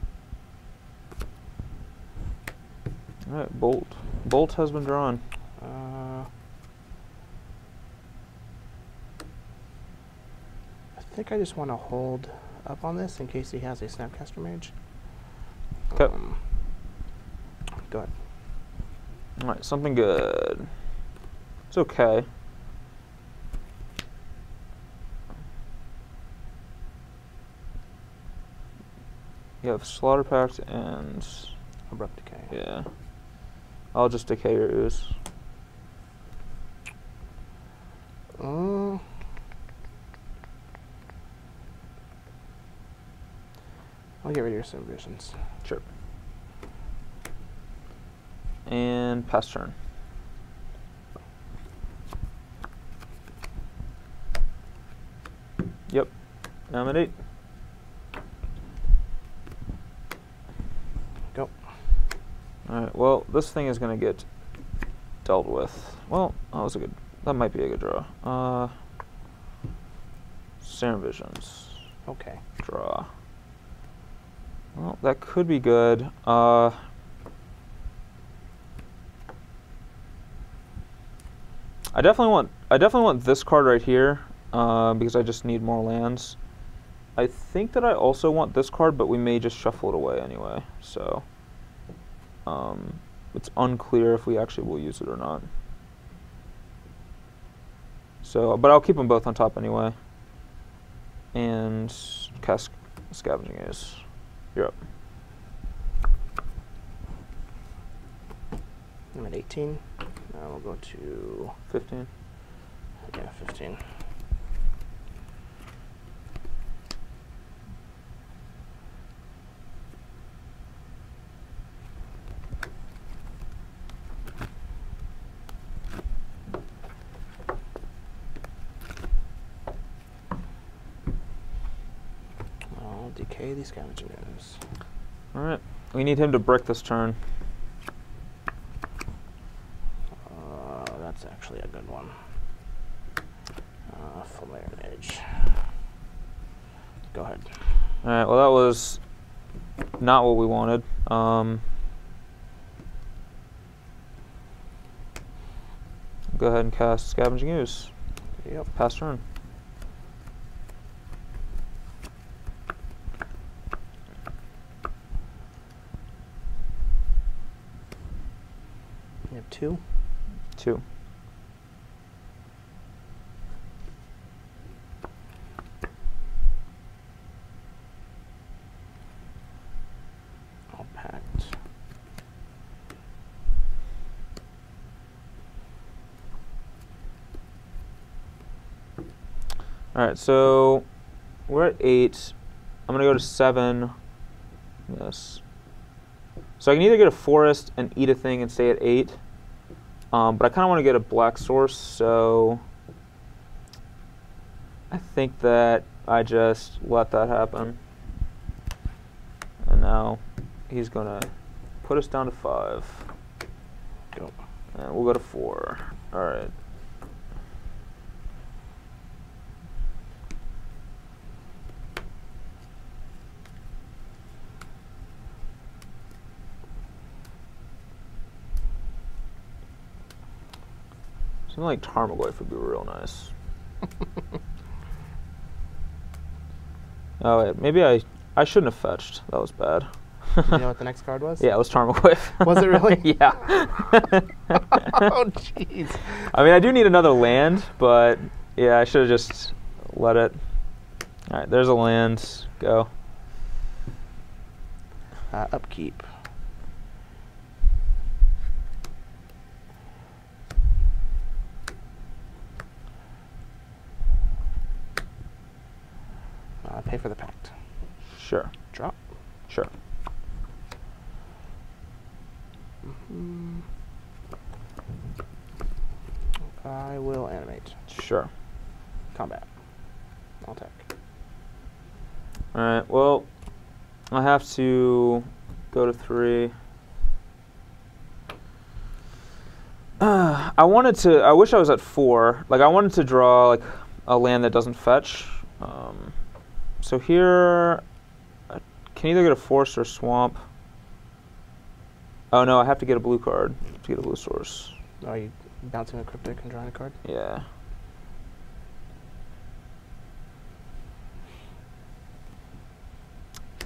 Speaker 1: All right, Bolt. Bolt has been drawn.
Speaker 2: I think I just want to hold up on this in case he has a Snapcaster Mage.
Speaker 1: Okay.
Speaker 2: Go ahead.
Speaker 1: All right, something good. It's okay. You have Slaughter Pact and
Speaker 2: Abrupt Decay.
Speaker 1: yeah. I'll just decay your Ooze.
Speaker 2: I'll get rid of your Sim Visions.
Speaker 1: Sure. And pass turn. Yep. Now I'm at 8.
Speaker 2: Go.
Speaker 1: Alright, well, this thing is going to get dealt with. Well, that might be a good draw. Serum Visions.
Speaker 2: Okay.
Speaker 1: Draw. Well, that could be good. I definitely want this card right here because I just need more lands. I think that I also want this card, but we may just shuffle it away anyway. So it's unclear if we actually will use it or not. So, but I'll keep them both on top anyway. And cast Scavenging Ooze. You're up.
Speaker 2: I'm at 18. Now we'll go to
Speaker 1: 15.
Speaker 2: Yeah, 15. I'll decay these Scavenging Ooze.
Speaker 1: Alright. We need him to brick this turn.
Speaker 2: That's actually a good one. Full Midrange. Go ahead.
Speaker 1: Alright, well that was not what we wanted. Go ahead and cast Scavenging Ooze.
Speaker 2: Yep.
Speaker 1: Pass turn.
Speaker 2: You have 2.
Speaker 1: 2.
Speaker 2: All packed.
Speaker 1: Alright, so we're at 8. I'm going to go to 7. Yes. So I can either get a forest and eat a thing and stay at 8. But I kind of want to get a black source, so I think that I just let that happen. And now he's going to put us down to 5.
Speaker 2: Go.
Speaker 1: And we'll go to 4. Alright. Something like Tarmogoyf would be real nice. Oh wait, maybe I shouldn't have fetched. That was bad.
Speaker 2: You know what the next card was?
Speaker 1: Yeah, it was Tarmogoyf.
Speaker 2: Was it really?
Speaker 1: Yeah.
Speaker 2: Oh, jeez.
Speaker 1: I mean, I do need another land, but yeah, I should have just let it. All right, there's a land. Go.
Speaker 2: Upkeep. Pay for the pact.
Speaker 1: Sure.
Speaker 2: Drop.
Speaker 1: Sure.
Speaker 2: I will animate.
Speaker 1: Sure.
Speaker 2: Combat. I'll attack.
Speaker 1: All right. Well, I have to go to 3. I wish I was at 4. Like I wanted to draw like a land that doesn't fetch. So here, I can either get a forest or swamp. Oh no, I have to get a blue card to get a blue source.
Speaker 2: Are you bouncing a cryptic and drawing a card?
Speaker 1: Yeah.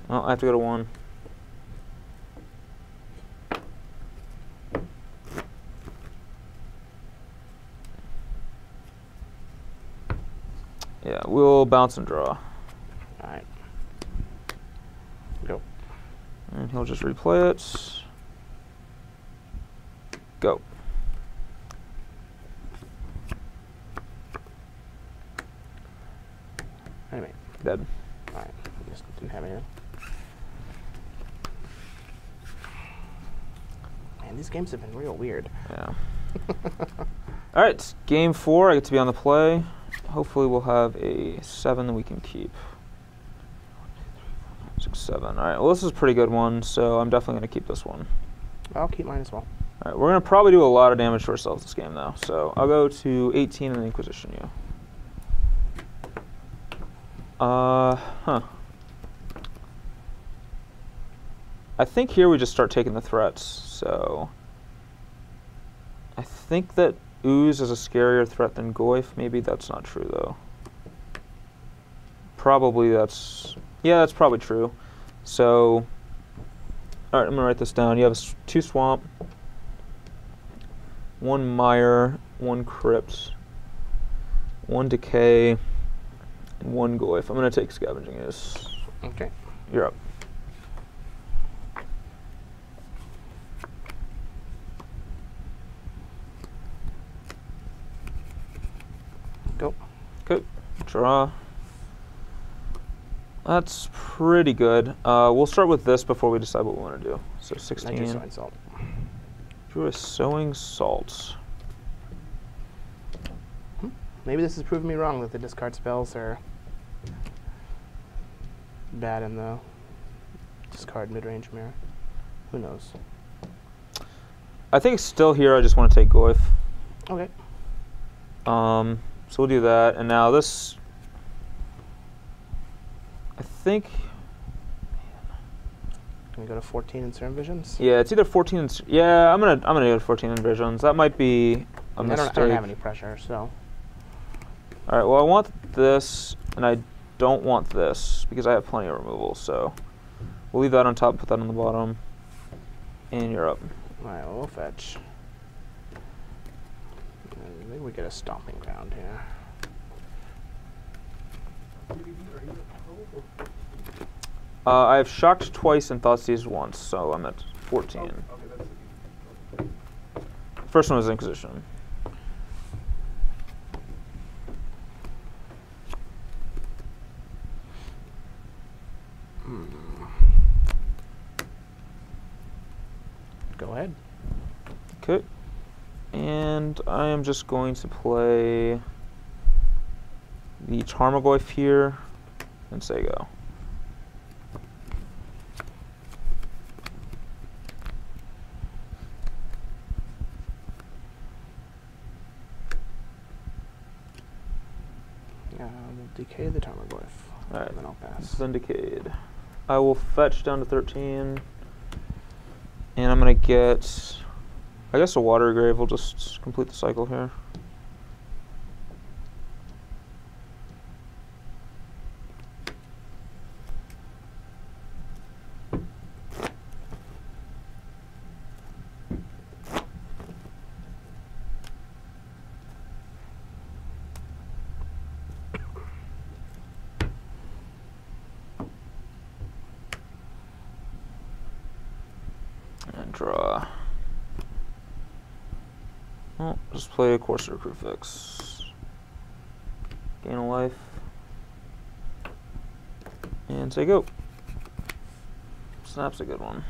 Speaker 1: Well, I have to go to 1. Yeah, we'll bounce and draw.
Speaker 2: Alright. Go.
Speaker 1: And he'll just replay it. Go.
Speaker 2: Animate.
Speaker 1: Dead.
Speaker 2: Alright. Just didn't have anything. Man, these games have been real weird.
Speaker 1: Yeah. Alright, game 4. I get to be on the play. Hopefully we'll have a 7 that we can keep. 6, 7. Alright, well this is a pretty good one, so I'm definitely going to keep this one.
Speaker 2: I'll keep mine as well.
Speaker 1: Alright, we're going to probably do a lot of damage to ourselves this game though. So I'll go to 18 and Inquisition you. I think here we just start taking the threats, so I think that Ooze is a scarier threat than Goyf. Maybe that's not true though. probably that's probably true. So, all right, I'm gonna write this down. You have 2 swamp, 1 mire, 1 crypt, 1 decay, and 1 goyf. I'm gonna take scavenging use.
Speaker 2: Okay.
Speaker 1: You're up.
Speaker 2: Go.
Speaker 1: Good. Draw. That's pretty good. We'll start with this before we decide what we want to do. So 16.
Speaker 2: I drew sowing salt.
Speaker 1: Drew a sowing salt.
Speaker 2: Maybe this has proven me wrong that the discard spells are bad in the discard mid-range mirror. Who knows?
Speaker 1: I think still here I just want to take goyf.
Speaker 2: Okay.
Speaker 1: So we'll do that. And now this, I think,
Speaker 2: Can we go to 14 in Serum Visions?
Speaker 1: yeah, it's either 14 and, yeah, I'm gonna go to 14 in visions. That might be a mistake.
Speaker 2: I don't have any pressure, so.
Speaker 1: All right, well, I want this, and I don't want this, because I have plenty of removal, so we'll leave that on top, put that on the bottom, and you're up.
Speaker 2: All right, well, we'll fetch. Maybe we get a stomping ground here.
Speaker 1: I have shocked twice and thought seized once, so I'm at 14. First one was Inquisition.
Speaker 2: Go ahead.
Speaker 1: Okay. And I am just going to play the Tarmogoyf here and say go.
Speaker 2: We'll decay the Tarmogoyf.
Speaker 1: All right,
Speaker 2: and then I'll pass.
Speaker 1: then decayed. I will fetch down to 13. And I'm going to get, I guess, a Water Grave. We'll just complete the cycle here. And draw. Well, just play a Courser Crucifix. Gain a life. And say go. Snap's a good one.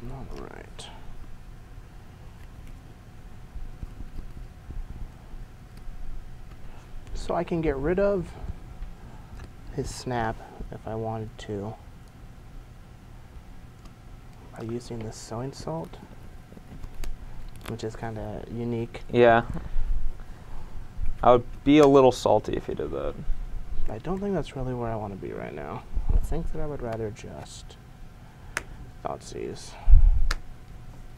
Speaker 2: All right. So I can get rid of his snap if I wanted to by using the sowing salt, which is kind of unique.
Speaker 1: Yeah. I would be a little salty if you did that.
Speaker 2: I don't think that's really where I want to be right now. I think that I would rather just Thoughtseize.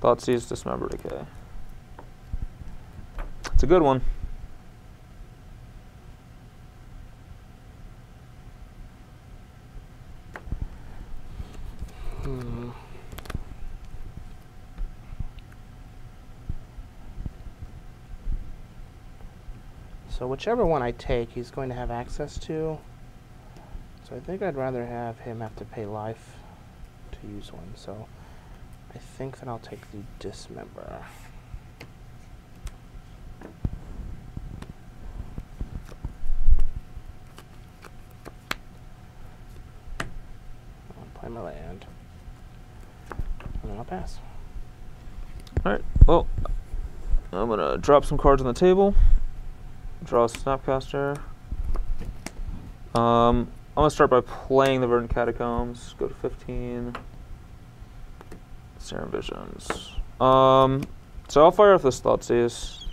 Speaker 1: Thoughtseize, Dismember, Decay. It's a good one.
Speaker 2: So whichever one I take, he's going to have access to. So I think I'd rather have him have to pay life to use one. So I think that I'll take the Dismember. I'll play my land. And then I'll pass.
Speaker 1: Alright, well, I'm going to drop some cards on the table. Draw a Snapcaster. I'm going to start by playing the Verdant Catacombs. Go to 15. Serum Visions. So I'll fire off this Thoughtseize.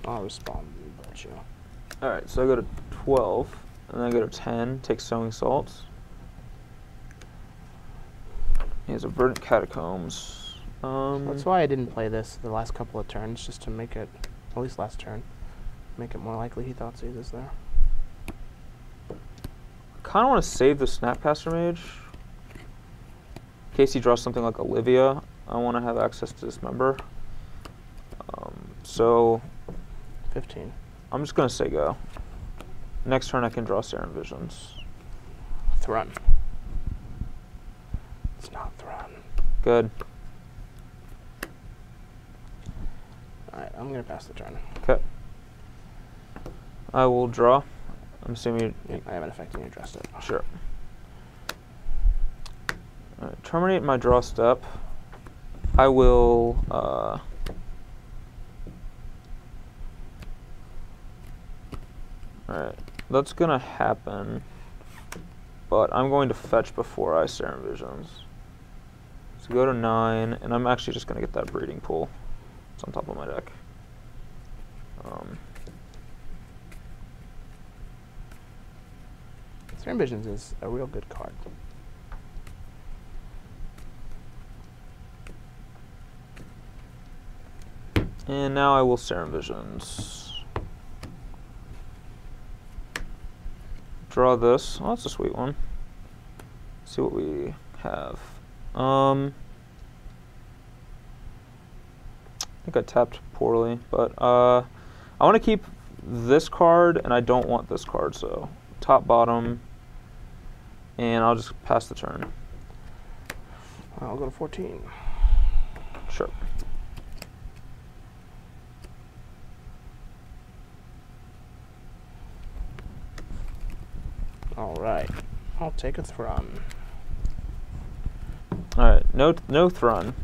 Speaker 2: I'll respond to you.
Speaker 1: Alright, so I go to 12, and then I go to 10, take Sowing Salt. He has a Verdant Catacombs.
Speaker 2: That's why I didn't play this the last couple of turns, just to make it, at least last turn, make it more likely he thought Caesar's there.
Speaker 1: Kind of want to save the Snapcaster Mage. In case he draws something like Olivia, I want to have access to Dismember. So
Speaker 2: 15.
Speaker 1: I'm just going to say go. Next turn I can draw Serum Visions.
Speaker 2: Thrun. It's not Thrun.
Speaker 1: Good.
Speaker 2: Alright, I'm going to pass the turn.
Speaker 1: Okay. I will draw. I'm assuming
Speaker 2: I have an effect and you addressed it.
Speaker 1: Sure. Alright, terminate my draw step. I will alright, that's gonna happen, but I'm going to fetch before I Serum Visions. So go to 9, and I'm actually just gonna get that breeding pool. It's on top of my deck.
Speaker 2: Serum Visions is a real good card.
Speaker 1: And now I will Serum Visions. Draw this. Oh, that's a sweet one. See what we have. I think I tapped poorly, but I want to keep this card, and I don't want this card, so top, bottom, and I'll just pass the turn.
Speaker 2: I'll go to 14.
Speaker 1: Sure.
Speaker 2: Alright, I'll take a Thrun.
Speaker 1: Alright, no Thrun.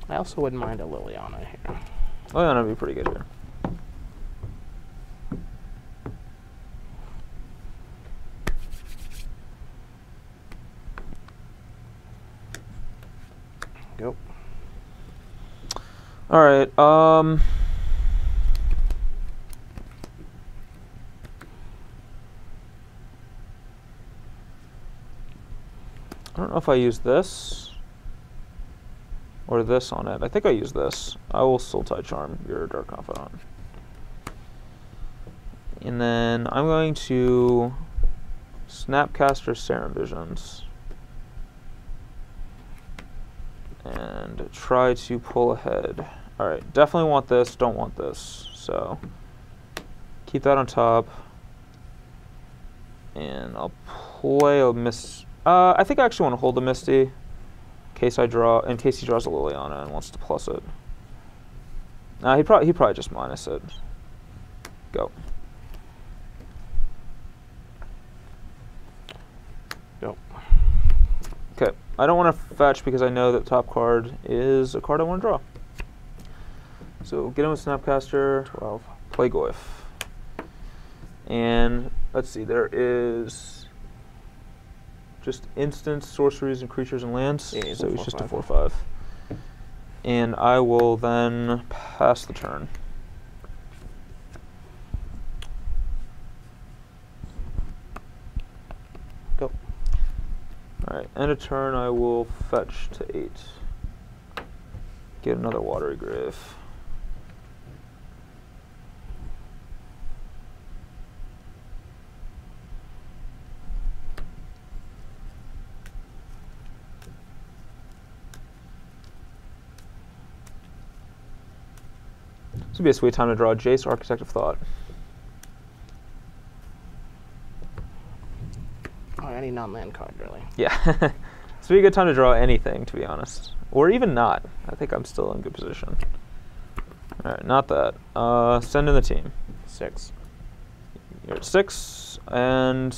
Speaker 2: I also wouldn't mind a Liliana here.
Speaker 1: Liliana would be pretty good here.
Speaker 2: Go.
Speaker 1: Alright, I don't know if I use this or this on it. I think I use this. I will Sultai Charm your Dark Confidant. And then I'm going to Snapcaster Serum Visions and try to pull ahead. Alright, definitely want this, don't want this. So keep that on top. And I'll play a I think I actually want to hold the Misty in case he draws a Liliana and wants to plus it. He probably just minus it. Go.
Speaker 2: Go.
Speaker 1: Okay. I don't want to fetch because I know that top card is a card I want to draw. So get in with Snapcaster.
Speaker 2: 12.
Speaker 1: Play Goyf. And let's see, there is just instants, sorceries, and creatures and lands.
Speaker 2: Yeah,
Speaker 1: so it's just a 4/5. And I will then pass the turn.
Speaker 2: Go.
Speaker 1: Alright, end of turn I will fetch to 8. Get another Watery Grave. This would be a sweet time to draw Jace, Architect of Thought.
Speaker 2: Oh, any non-land card, really.
Speaker 1: Yeah. This would be a good time to draw anything, to be honest. Or even not. I think I'm still in good position. Alright, not that. Send in the team.
Speaker 2: 6.
Speaker 1: You're at 6. And,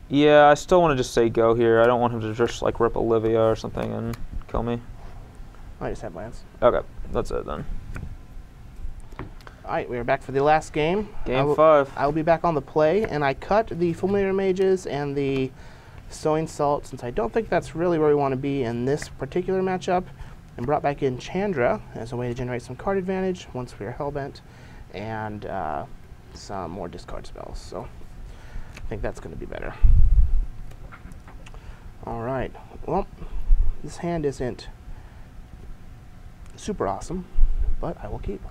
Speaker 1: yeah, I still want to just say go here. I don't want him to just, like, rip Olivia or something and kill me.
Speaker 2: I just have lands.
Speaker 1: Okay, that's it then.
Speaker 2: Alright, we are back for the last game.
Speaker 1: Game 5.
Speaker 2: I will be back on the play, and I cut the Fulminator Mages and the Sowing Salt, since I don't think that's really where we want to be in this particular matchup, and brought back in Chandra as a way to generate some card advantage once we are Hellbent, and some more discard spells. So I think that's going to be better. This hand isn't super awesome, but I will keep.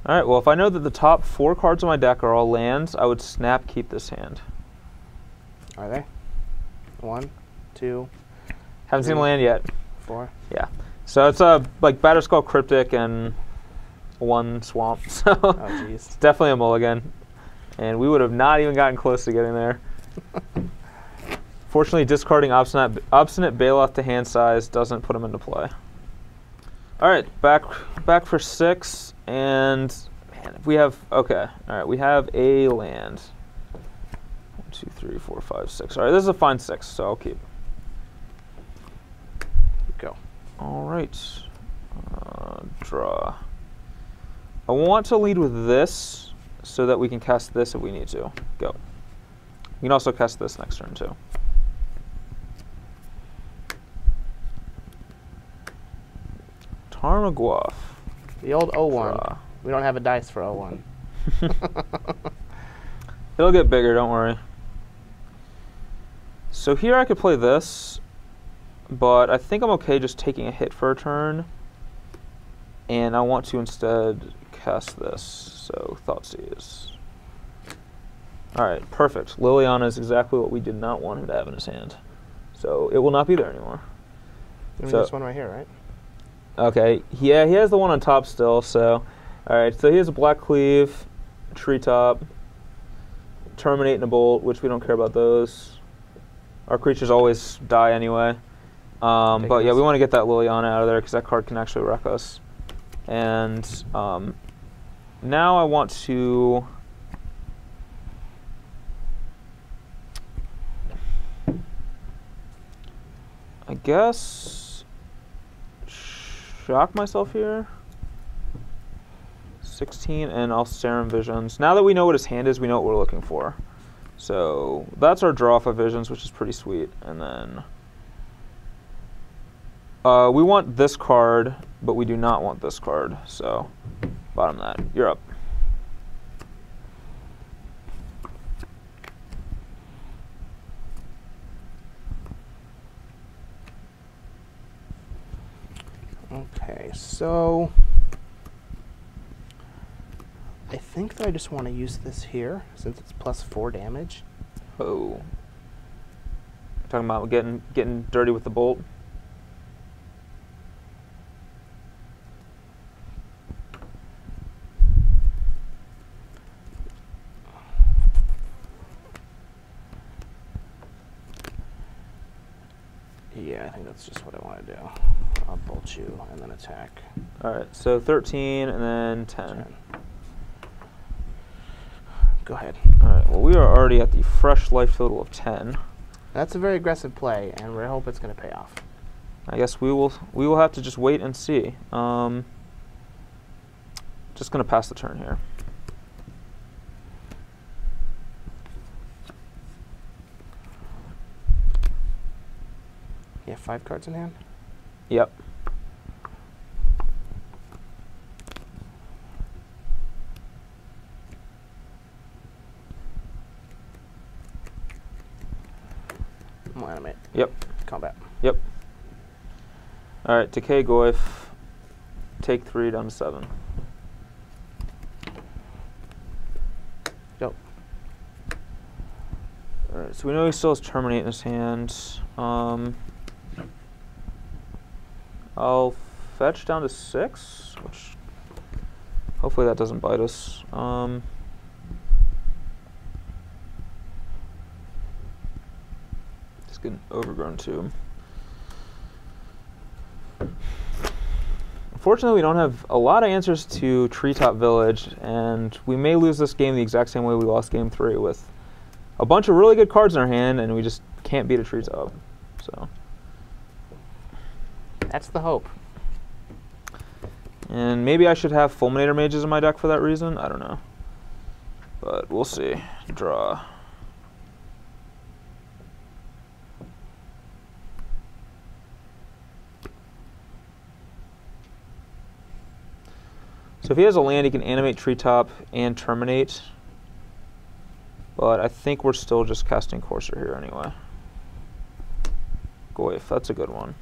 Speaker 1: All right, well, if I know that the top 4 cards of my deck are all lands, I would snap keep this hand.
Speaker 2: Are they? 1, 2.
Speaker 1: Haven't
Speaker 2: 3,
Speaker 1: seen a land yet.
Speaker 2: 4.
Speaker 1: Yeah. So it's like Batterskull Cryptic and 1 swamp. So
Speaker 2: Oh, jeez.
Speaker 1: it's definitely a mulligan. And we would have not even gotten close to getting there. Fortunately, discarding Obstinate Bailoff to hand size doesn't put him into play. All right, back for 6, and man, we have okay. All right, we have a land. 1, 2, 3, 4, 5, 6. All right, this is a fine 6, so I'll keep.
Speaker 2: Go.
Speaker 1: All right, draw. I want to lead with this so that we can cast this if we need to. Go. You can also cast this next turn too. Tarmogoyf.
Speaker 2: The old 01.
Speaker 1: Draw.
Speaker 2: We don't have a dice for 01.
Speaker 1: It'll get bigger, don't worry. So here I could play this, but I think I'm okay just taking a hit for a turn. And I want to instead cast this, so Thoughtseize. Alright, perfect. Liliana is exactly what we did not want him to have in his hand. So it will not be there anymore.
Speaker 2: This one right here, right?
Speaker 1: Okay, yeah, he has the one on top still, so... Alright, so he has a Black Cleave, Treetop, Terminate and a Bolt, which we don't care about those. Our creatures always die anyway. But yeah, we want to get that Liliana out of there, because that card can actually wreck us. And now I want to... I guess shock myself here. 16, and I'll Serum Visions. Now that we know what his hand is, we know what we're looking for. So that's our draw for Visions, which is pretty sweet. And then we want this card, but we do not want this card. So bottom that. You're up.
Speaker 2: Okay, so I think that I just want to use this here since it's +4 damage.
Speaker 1: Oh, talking about getting dirty with the bolt.
Speaker 2: Yeah, I think that's just what I want to do. I'll bolt you and then attack.
Speaker 1: All right, so 13 and then 10.
Speaker 2: Go ahead.
Speaker 1: All right, well, we are already at the fresh life total of 10.
Speaker 2: That's a very aggressive play, and we hope it's going to pay off.
Speaker 1: I guess we will have to just wait and see. Just going to pass the turn here.
Speaker 2: You have 5 cards in hand?
Speaker 1: Yep.
Speaker 2: Animate.
Speaker 1: Yep.
Speaker 2: Combat.
Speaker 1: Yep. All right, Decay Goyf. Take 3 down to 7.
Speaker 2: Go.
Speaker 1: All right, so we know he still has Terminate in his hand. I'll fetch down to 6, which hopefully that doesn't bite us. Just getting Overgrown Tomb. Unfortunately, we don't have a lot of answers to Treetop Village, and we may lose this game the exact same way we lost Game 3 with a bunch of really good cards in our hand, and we just can't beat a Treetop. So
Speaker 2: that's the hope.
Speaker 1: And maybe I should have Fulminator Mages in my deck for that reason. I don't know. But we'll see. Draw. So if he has a land, he can animate Treetop and Terminate. But I think we're still just casting Courser here anyway. Goyf, that's a good one.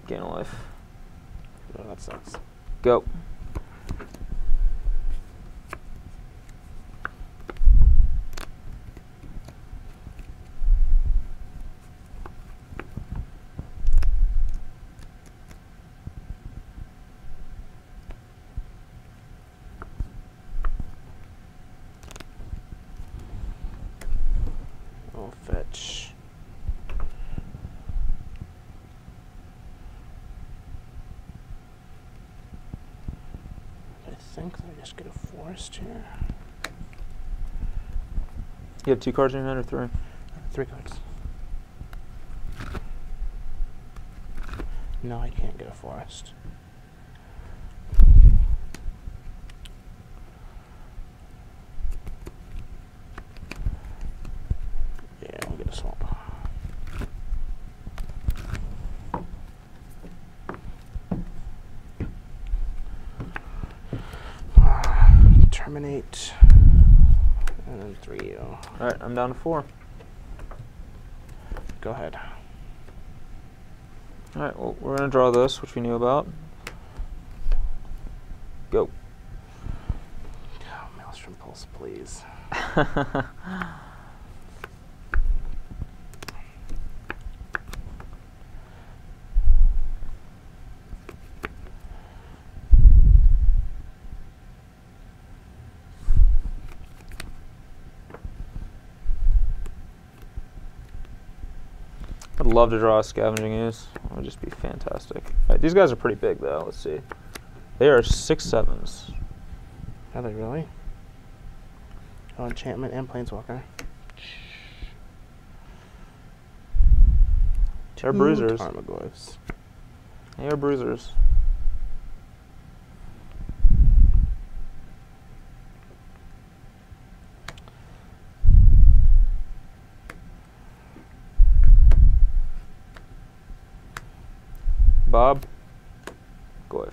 Speaker 1: Gain a life.
Speaker 2: Oh, that sucks.
Speaker 1: Go.
Speaker 2: I'll fetch. I think that I just get a forest here.
Speaker 1: You have 2 cards in your hand or 3?
Speaker 2: 3 cards. No, I can't get a forest. Yeah, I'll get a swamp. Terminate. And then 3.
Speaker 1: Alright, I'm down to 4.
Speaker 2: Go ahead.
Speaker 1: Alright, well, we're going to draw this, which we knew about. Go.
Speaker 2: Oh, Maelstrom Pulse, please.
Speaker 1: I'd love to draw a Scavenging Ooze. It would just be fantastic. Alright, these guys are pretty big, though. Let's see. They are 6/7s.
Speaker 2: Are they really? Oh, enchantment and planeswalker.
Speaker 1: They're bruisers.
Speaker 2: Tarmogoyfs.
Speaker 1: They are bruisers. Bob. Goyf.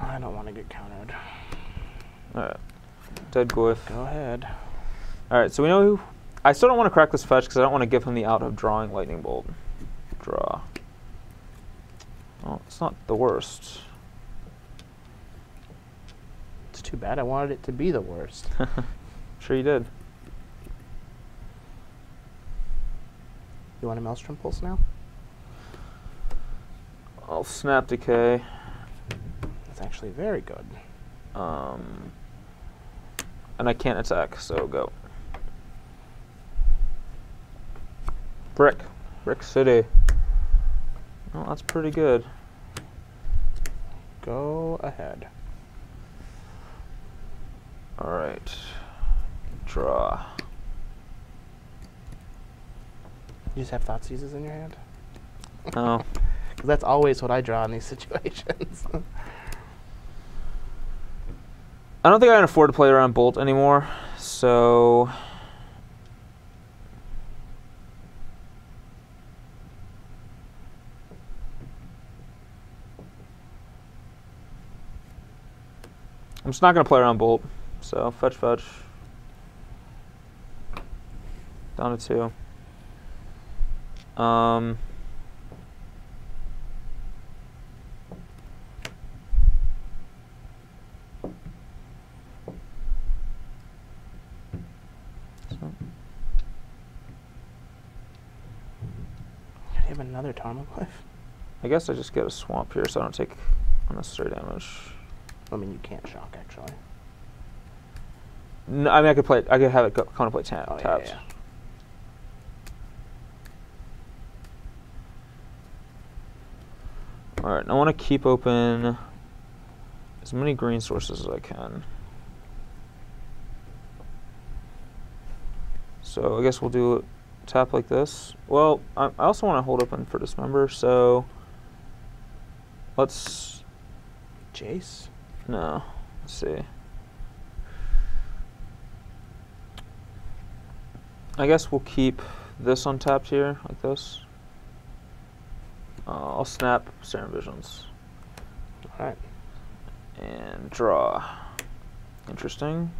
Speaker 2: I don't want to get countered.
Speaker 1: Alright. Dead Goyf.
Speaker 2: Go ahead.
Speaker 1: Alright, so we know who. I still don't want to crack this fetch because I don't want to give him the out of drawing Lightning Bolt. Draw. Well, it's not the worst.
Speaker 2: It's too bad. I wanted it to be the worst.
Speaker 1: Sure you did.
Speaker 2: You want a Maelstrom Pulse now?
Speaker 1: I'll Snap Decay.
Speaker 2: That's actually very good.
Speaker 1: And I can't attack, so go. Brick. Brick City. Well, that's pretty good.
Speaker 2: Go ahead.
Speaker 1: Alright. Draw.
Speaker 2: You just have Thoughtseizes in your hand?
Speaker 1: Oh.
Speaker 2: Because that's always what I draw in these situations.
Speaker 1: I don't think I can afford to play around Bolt anymore, so I'm just not going to play around Bolt. So fetch, fetch. Down to 2.
Speaker 2: You have another Tarmogoyf?
Speaker 1: I guess I just get a swamp here so I don't take unnecessary damage.
Speaker 2: I mean, you can't shock, actually.
Speaker 1: No, I mean, I could play. I could have it come and play taps.
Speaker 2: Yeah.
Speaker 1: All right, I want to keep open as many green sources as I can. So I guess we'll do tap like this. Well, I also want to hold open for Dismember, so let's.
Speaker 2: Jace?
Speaker 1: No, let's see. I guess we'll keep this untapped here, like this. I'll snap Serum Visions.
Speaker 2: All right.
Speaker 1: And draw. Interesting.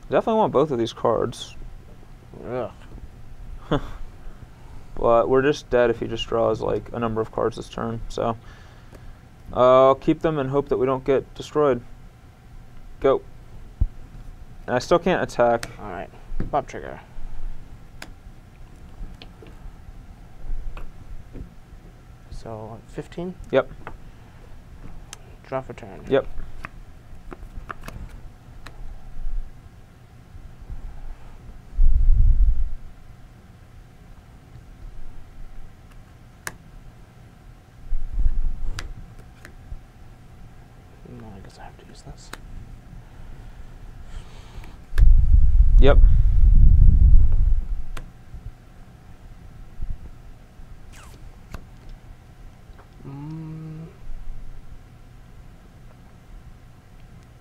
Speaker 1: Definitely want both of these cards.
Speaker 2: Ugh.
Speaker 1: But we're just dead if he just draws like a number of cards this turn. So I'll keep them and hope that we don't get destroyed. Go. And I still can't attack.
Speaker 2: All right. Pop trigger. So 15?
Speaker 1: Yep.
Speaker 2: Draw for turn.
Speaker 1: Yep.
Speaker 2: No, I guess I have to use this.
Speaker 1: Yep.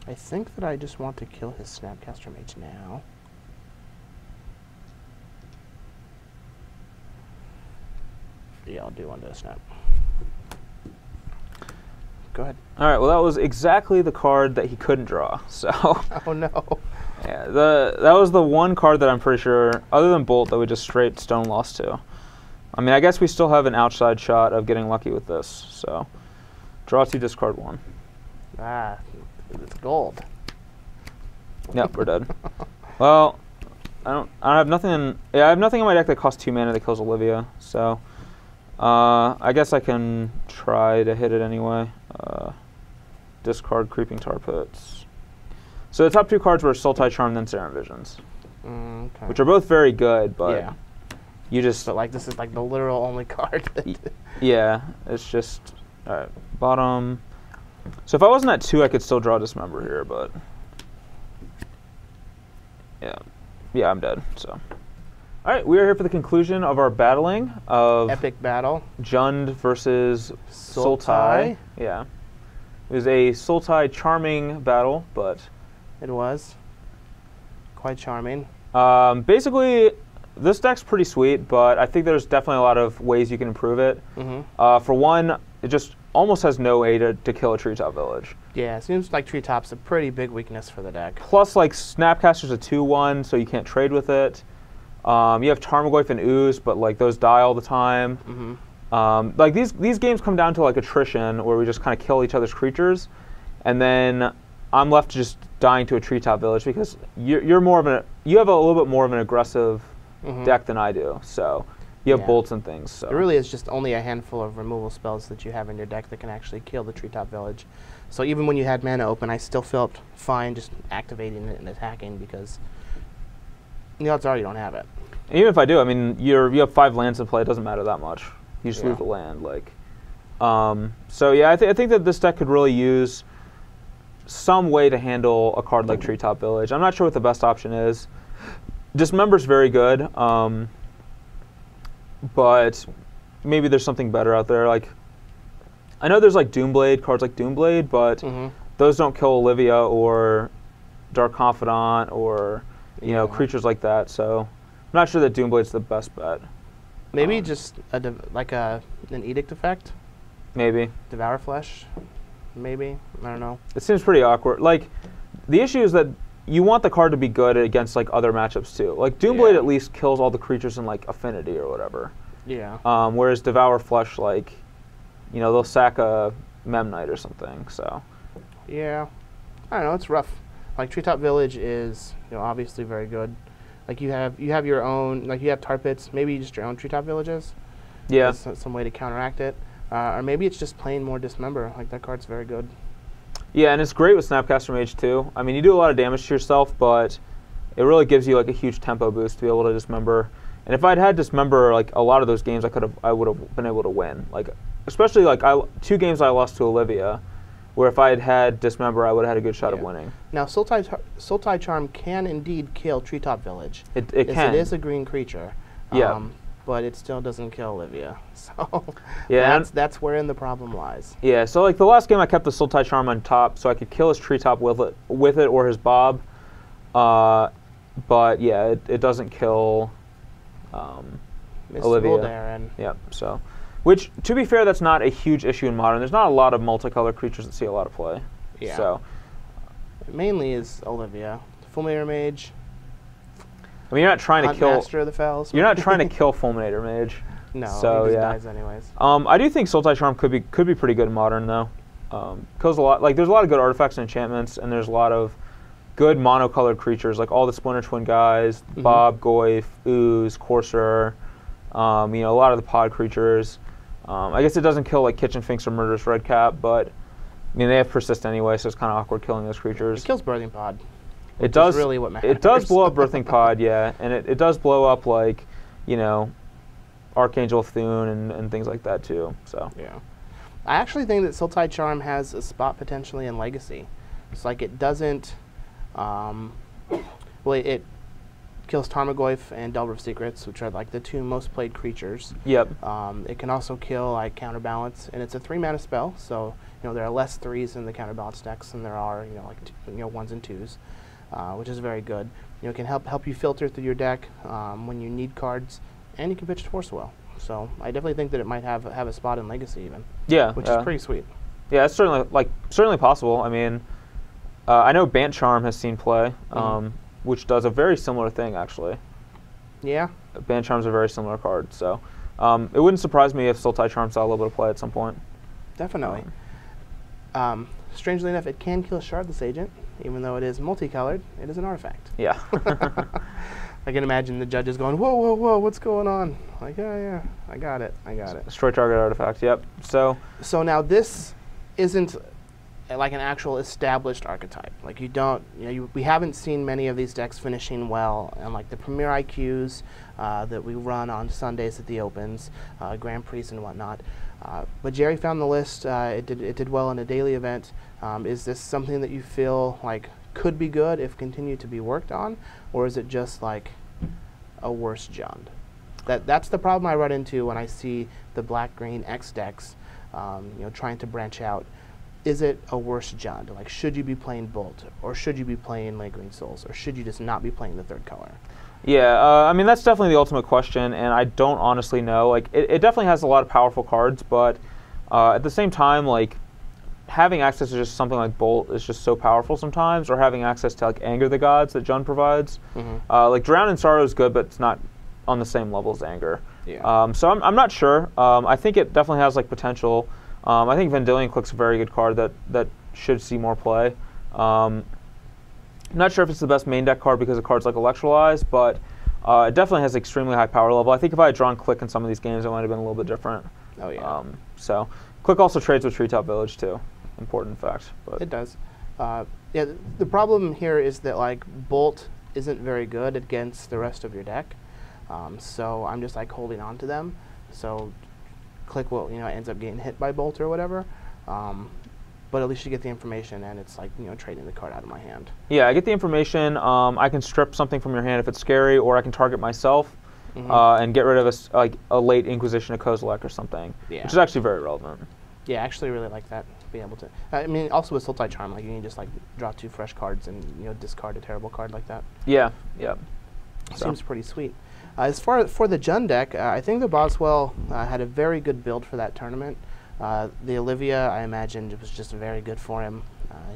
Speaker 2: I think that I just want to kill his Snapcaster Mage now. Yeah, I'll do one to a snap. Go ahead.
Speaker 1: All right. Well, that was exactly the card that he couldn't draw. So.
Speaker 2: Oh no.
Speaker 1: Yeah. That was the one card that I'm pretty sure, other than Bolt, that we just straight stone lost to. I mean, I guess we still have an outside shot of getting lucky with this. So, draw 2, discard 1.
Speaker 2: Ah, it's gold.
Speaker 1: Yep, we're dead. Well, I have nothing. Yeah, I have nothing in my deck that costs 2 mana that kills Olivia. So, I guess I can try to hit it anyway. Discard Creeping Tar Pits. So the top 2 cards were Sultai Charm, then Serum Visions,
Speaker 2: Okay.
Speaker 1: which are both very good, but
Speaker 2: yeah.
Speaker 1: you just
Speaker 2: But like this is like the literal only card.
Speaker 1: yeah, it's just all right. Bottom. So if I wasn't at 2, I could still draw Dismember here, but yeah, I'm dead. So all right, we are here for the conclusion of our battling of
Speaker 2: Epic battle.
Speaker 1: Jund versus Sultai. Yeah, it was a Sultai charming battle, but
Speaker 2: It was quite charming.
Speaker 1: basically, this deck's pretty sweet, but I think there's definitely a lot of ways you can improve it. For one, it just almost has no way to kill a Treetop Village.
Speaker 2: Yeah, it seems like Treetop's a pretty big weakness for the deck.
Speaker 1: Plus, like, Snapcaster's a 2/1, so you can't trade with it. You have Tarmogoyf and Ooze, but like those die all the time. Like these games come down to like attrition, where we just kind of kill each other's creatures, and then I'm left just dying to a Treetop Village because you're more of you have a little bit more of an aggressive deck than I do. So you have bolts and things. So
Speaker 2: it really is just only a handful of removal spells that you have in your deck that can actually kill the Treetop Village. So even when you had mana open, I still felt fine just activating it and attacking because the odds are you don't have it.
Speaker 1: Even if I do, I mean, you have 5 lands in play. It doesn't matter that much. You just lose the land. Like, so yeah, I think that this deck could really use some way to handle a card like Treetop Village. I'm not sure what the best option is. Dismember's very good, but maybe there's something better out there. Like, I know there's like Doomblade cards like Doomblade, but those don't kill Olivia or Dark Confidant or you know creatures like that. So I'm not sure that Doomblade's the best bet.
Speaker 2: Maybe just an Edict effect.
Speaker 1: Maybe
Speaker 2: Devour Flesh. Maybe, I don't know.
Speaker 1: It seems pretty awkward. Like, the issue is that you want the card to be good against like other matchups too. Like Doomblade at least kills all the creatures in like Affinity or whatever.
Speaker 2: Yeah.
Speaker 1: Whereas Devour Flesh, like, you know, they'll sack a Memnite or something. So.
Speaker 2: Yeah, I don't know. It's rough. Like Treetop Village is, obviously very good. Like you have your own, like you have Tar Pits. Maybe just your own Treetop Villages.
Speaker 1: Yeah.
Speaker 2: That's some way to counteract it. Or maybe it's just plain more Dismember. Like that card's very good.
Speaker 1: Yeah, and it's great with Snapcaster Mage too. I mean, you do a lot of damage to yourself, but it really gives you like a huge tempo boost to be able to Dismember. And if I'd had Dismember, like a lot of those games, I would have been able to win. Like, especially like 2 games I lost to Olivia, where if I had had Dismember, I would have had a good shot of winning.
Speaker 2: Now, Sultai Charm can indeed kill Treetop Village.
Speaker 1: It can.
Speaker 2: It is a green creature.
Speaker 1: Yeah.
Speaker 2: But it still doesn't kill Olivia. So
Speaker 1: yeah,
Speaker 2: that's wherein the problem lies.
Speaker 1: Yeah, so like the last game I kept the Sultai Charm on top so I could kill his Treetop with it or his Bob. But yeah, it doesn't kill Olivia.
Speaker 2: Darren.
Speaker 1: Yep, so Which, to be fair, that's not a huge issue in Modern. There's not a lot of multicolored creatures that see a lot of play.
Speaker 2: Yeah.
Speaker 1: So.
Speaker 2: It mainly is Olivia. Fulminator Mage.
Speaker 1: I mean, you're not trying to kill...
Speaker 2: Master of the Fells.
Speaker 1: You're not trying to kill Fulminator Mage.
Speaker 2: No,
Speaker 1: so,
Speaker 2: he just dies anyways.
Speaker 1: I do think Sultai Charm could be pretty good in Modern, though. Kills a lot. Like, there's a lot of good artifacts and enchantments, and there's a lot of good monocolored creatures, like all the Splinter Twin guys, Bob, Goyf, Ooze, Courser, you know, a lot of the pod creatures. I guess it doesn't kill like Kitchen Finks or Murderous Redcap, but I mean they have persist anyway, so it's kind of awkward killing those creatures.
Speaker 2: It kills Birthing Pod.
Speaker 1: It does.
Speaker 2: Really what matters.
Speaker 1: It does blow up Birthing Pod, yeah, and it does blow up like, you know, Archangel Thune and things like that too. So
Speaker 2: yeah, I actually think that Sultai Charm has a spot potentially in Legacy. It's like it doesn't. Well, it kills Tarmogoyf and Delver of Secrets, which are like the two most played creatures.
Speaker 1: Yep.
Speaker 2: It can also kill like Counterbalance, and it's a 3-mana spell, so you know there are less 3s in the Counterbalance decks than there are like 1s and 2s, which is very good. You know, it can help you filter through your deck when you need cards, and you can pitch to Force Well. So I definitely think that it might have a spot in Legacy even.
Speaker 1: Yeah.
Speaker 2: Which is pretty sweet.
Speaker 1: Yeah, it's certainly possible. I mean. I know Bant Charm has seen play, which does a very similar thing, actually.
Speaker 2: Yeah.
Speaker 1: Bant Charm's a very similar card, so it wouldn't surprise me if Sultai Charm saw a little bit of play at some point.
Speaker 2: Definitely. Strangely enough, it can kill Shardless Agent, even though it is multicolored. It is an artifact.
Speaker 1: Yeah.
Speaker 2: I can imagine the judges going, whoa, whoa, whoa, what's going on? Like, yeah, I got it.
Speaker 1: Destroy target artifact, yep. So
Speaker 2: now this isn't like an actual established archetype. Like we haven't seen many of these decks finishing well, and like the Premier IQs that we run on Sundays at the Opens, Grand Prix and whatnot. But Jerry found the list. It did well in a daily event. Is this something that you feel like could be good if continued to be worked on, or is it just like a worse Jund? That's the problem I run into when I see the black-green X decks, trying to branch out. Is it a worse Jund? Like, should you be playing Bolt, or should you be playing Green Souls, or should you just not be playing the third color?
Speaker 1: Yeah, I mean, that's definitely the ultimate question, and I don't honestly know. Like, it definitely has a lot of powerful cards, but at the same time, like, having access to just something like Bolt is just so powerful sometimes, or having access to, like, Anger the Gods that Jund provides. Like, Drown in Sorrow is good, but it's not on the same level as Anger.
Speaker 2: Yeah.
Speaker 1: So I'm not sure. I think it definitely has, like, potential. I think Vendilion Clique's a very good card that should see more play. I'm not sure if it's the best main deck card because of cards like Electrolyze, but it definitely has extremely high power level. I think if I had drawn Clique in some of these games, it might have been a little bit different.
Speaker 2: Oh, yeah.
Speaker 1: So Clique also trades with Treetop Village, too. Important fact. But
Speaker 2: it does. Yeah, the problem here is that, like, Bolt isn't very good against the rest of your deck, so I'm just, like, holding on to them. So Clique will, ends up getting hit by Bolt or whatever. But at least you get the information, and it's like, trading the card out of my hand.
Speaker 1: Yeah, I get the information. I can strip something from your hand if it's scary, or I can target myself and get rid of a late Inquisition of Kozilek or something, which is actually very relevant.
Speaker 2: Yeah, I actually really like that, being able to. I mean, also with Sultai Charm, like you can just like draw 2 fresh cards and discard a terrible card like that.
Speaker 1: Yeah, yeah.
Speaker 2: Seems pretty sweet. As far as for the Jund deck, I think the Boswell had a very good build for that tournament. The Olivia, I imagined, it was just very good for him.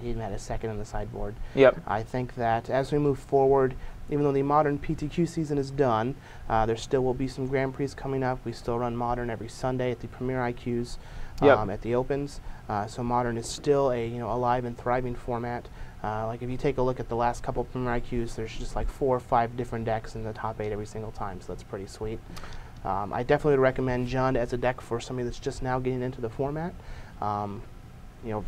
Speaker 2: He even had a second in the sideboard.
Speaker 1: Yep.
Speaker 2: I think that as we move forward, even though the Modern PTQ season is done, there still will be some Grand Prix coming up. We still run Modern every Sunday at the Premier IQs, at the Opens. So Modern is still a alive and thriving format. Like if you take a look at the last couple Premier IQs, there's just like 4 or 5 different decks in the top 8 every single time. So that's pretty sweet. I definitely would recommend Jund as a deck for somebody that's just now getting into the format. I don't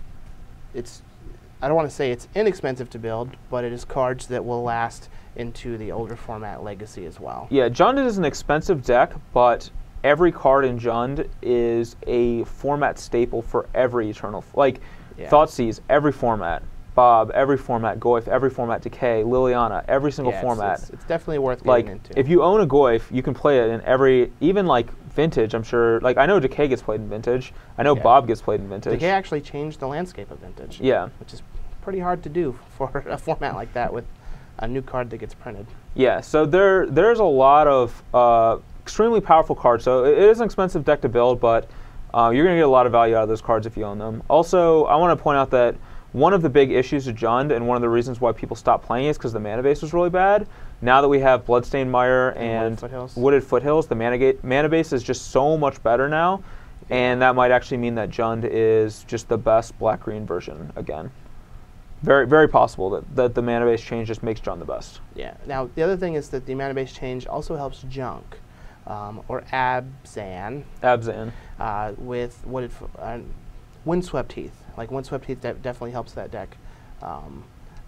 Speaker 2: want to say it's inexpensive to build, but it is cards that will last into the older format Legacy as well. Yeah,
Speaker 1: Jund is an expensive deck, but every card in Jund is a format staple for every Eternal. Like, Thoughtseize, every format. Bob, every format. Goyf, every format. Decay, Liliana, every single format.
Speaker 2: It's definitely worth getting into.
Speaker 1: If you own a Goyf, you can play it in every, even like Vintage, I'm sure. Like, I know Decay gets played in Vintage. I know Bob gets played in Vintage.
Speaker 2: Decay actually changed the landscape of Vintage.
Speaker 1: Yeah.
Speaker 2: Which is pretty hard to do for a format like that with a new card that gets printed.
Speaker 1: Yeah, so there's a lot of extremely powerful card. So it is an expensive deck to build, but you're going to get a lot of value out of those cards if you own them. Also, I want to point out that one of the big issues with Jund, and one of the reasons why people stopped playing, is because the mana base was really bad. Now that we have Bloodstained Mire and Wooded Foothills, the mana base is just so much better now, and that might actually mean that Jund is just the best black-green version again. Very, very possible that the mana base change just makes Jund the best.
Speaker 2: Yeah. Now, the other thing is that the mana base change also helps Junk, or Abzan.
Speaker 1: Abzan.
Speaker 2: With Wooded Windswept Heath. Like, Windswept Heath definitely helps that deck.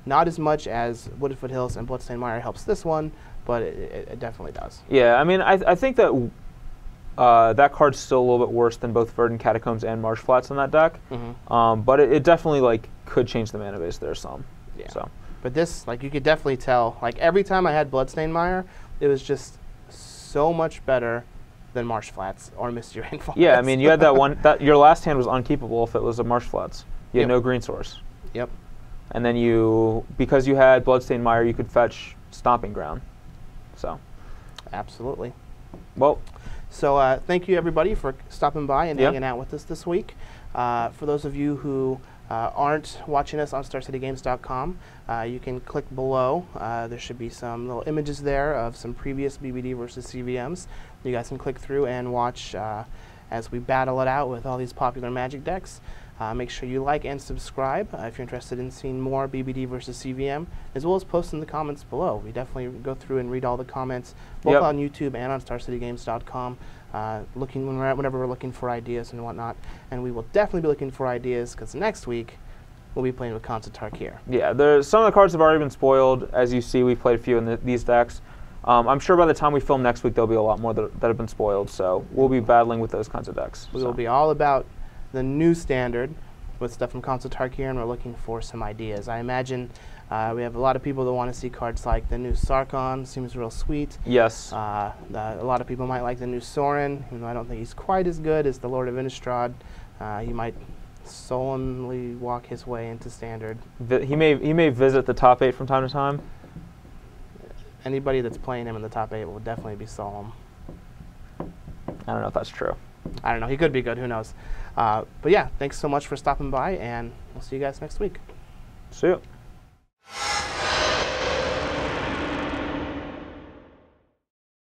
Speaker 2: Not as much as Wooded Foothills and Bloodstained Mire helps this one, but it definitely does.
Speaker 1: Yeah, I mean, I think that that card's still a little bit worse than both Verdant Catacombs and Marsh Flats in that deck. But it definitely, like, could change the mana base there some.
Speaker 2: Yeah.
Speaker 1: So.
Speaker 2: But this, like, you could definitely tell, like, every time I had Bloodstained Mire, it was just so much better than Marsh Flats or Misty Rainfall.
Speaker 1: Yeah, I mean, you had that one, your last hand was unkeepable if it was a Marsh Flats. You had no green source.
Speaker 2: Yep.
Speaker 1: And then because you had Bloodstained Mire, you could fetch Stomping Ground. So.
Speaker 2: Absolutely.
Speaker 1: Well.
Speaker 2: So thank you, everybody, for stopping by and hanging out with us this week. For those of you who aren't watching us on StarCityGames.com, you can click below. There should be some little images there of some previous BBD versus CVMs. You guys can click through and watch as we battle it out with all these popular Magic decks. Make sure you like and subscribe if you're interested in seeing more BBD versus CVM, as well as post in the comments below. We definitely go through and read all the comments, both on YouTube and on StarCityGames.com, whenever we're looking for ideas and whatnot. And we will definitely be looking for ideas, because next week we'll be playing with Khans of Tarkir.
Speaker 1: Yeah, some of the cards have already been spoiled. As you see, we've played a few in these decks. I'm sure by the time we film next week, there'll be a lot more that have been spoiled. So we'll be battling with those kinds of decks.
Speaker 2: We will be all about the new standard with stuff from Khans of Tarkir, and we're looking for some ideas. I imagine we have a lot of people that want to see cards like the new Sarkhan. Seems real sweet.
Speaker 1: Yes.
Speaker 2: A lot of people might like the new Sorin, even though I don't think he's quite as good as the Lord of Innistrad. He might solemnly walk his way into standard.
Speaker 1: He may visit the top 8 from time to time.
Speaker 2: Anybody that's playing him in the top 8 will definitely be solemn.
Speaker 1: I don't know if that's true.
Speaker 2: I don't know. He could be good. Who knows? But yeah, thanks so much for stopping by, and we'll see you guys next week.
Speaker 1: See you.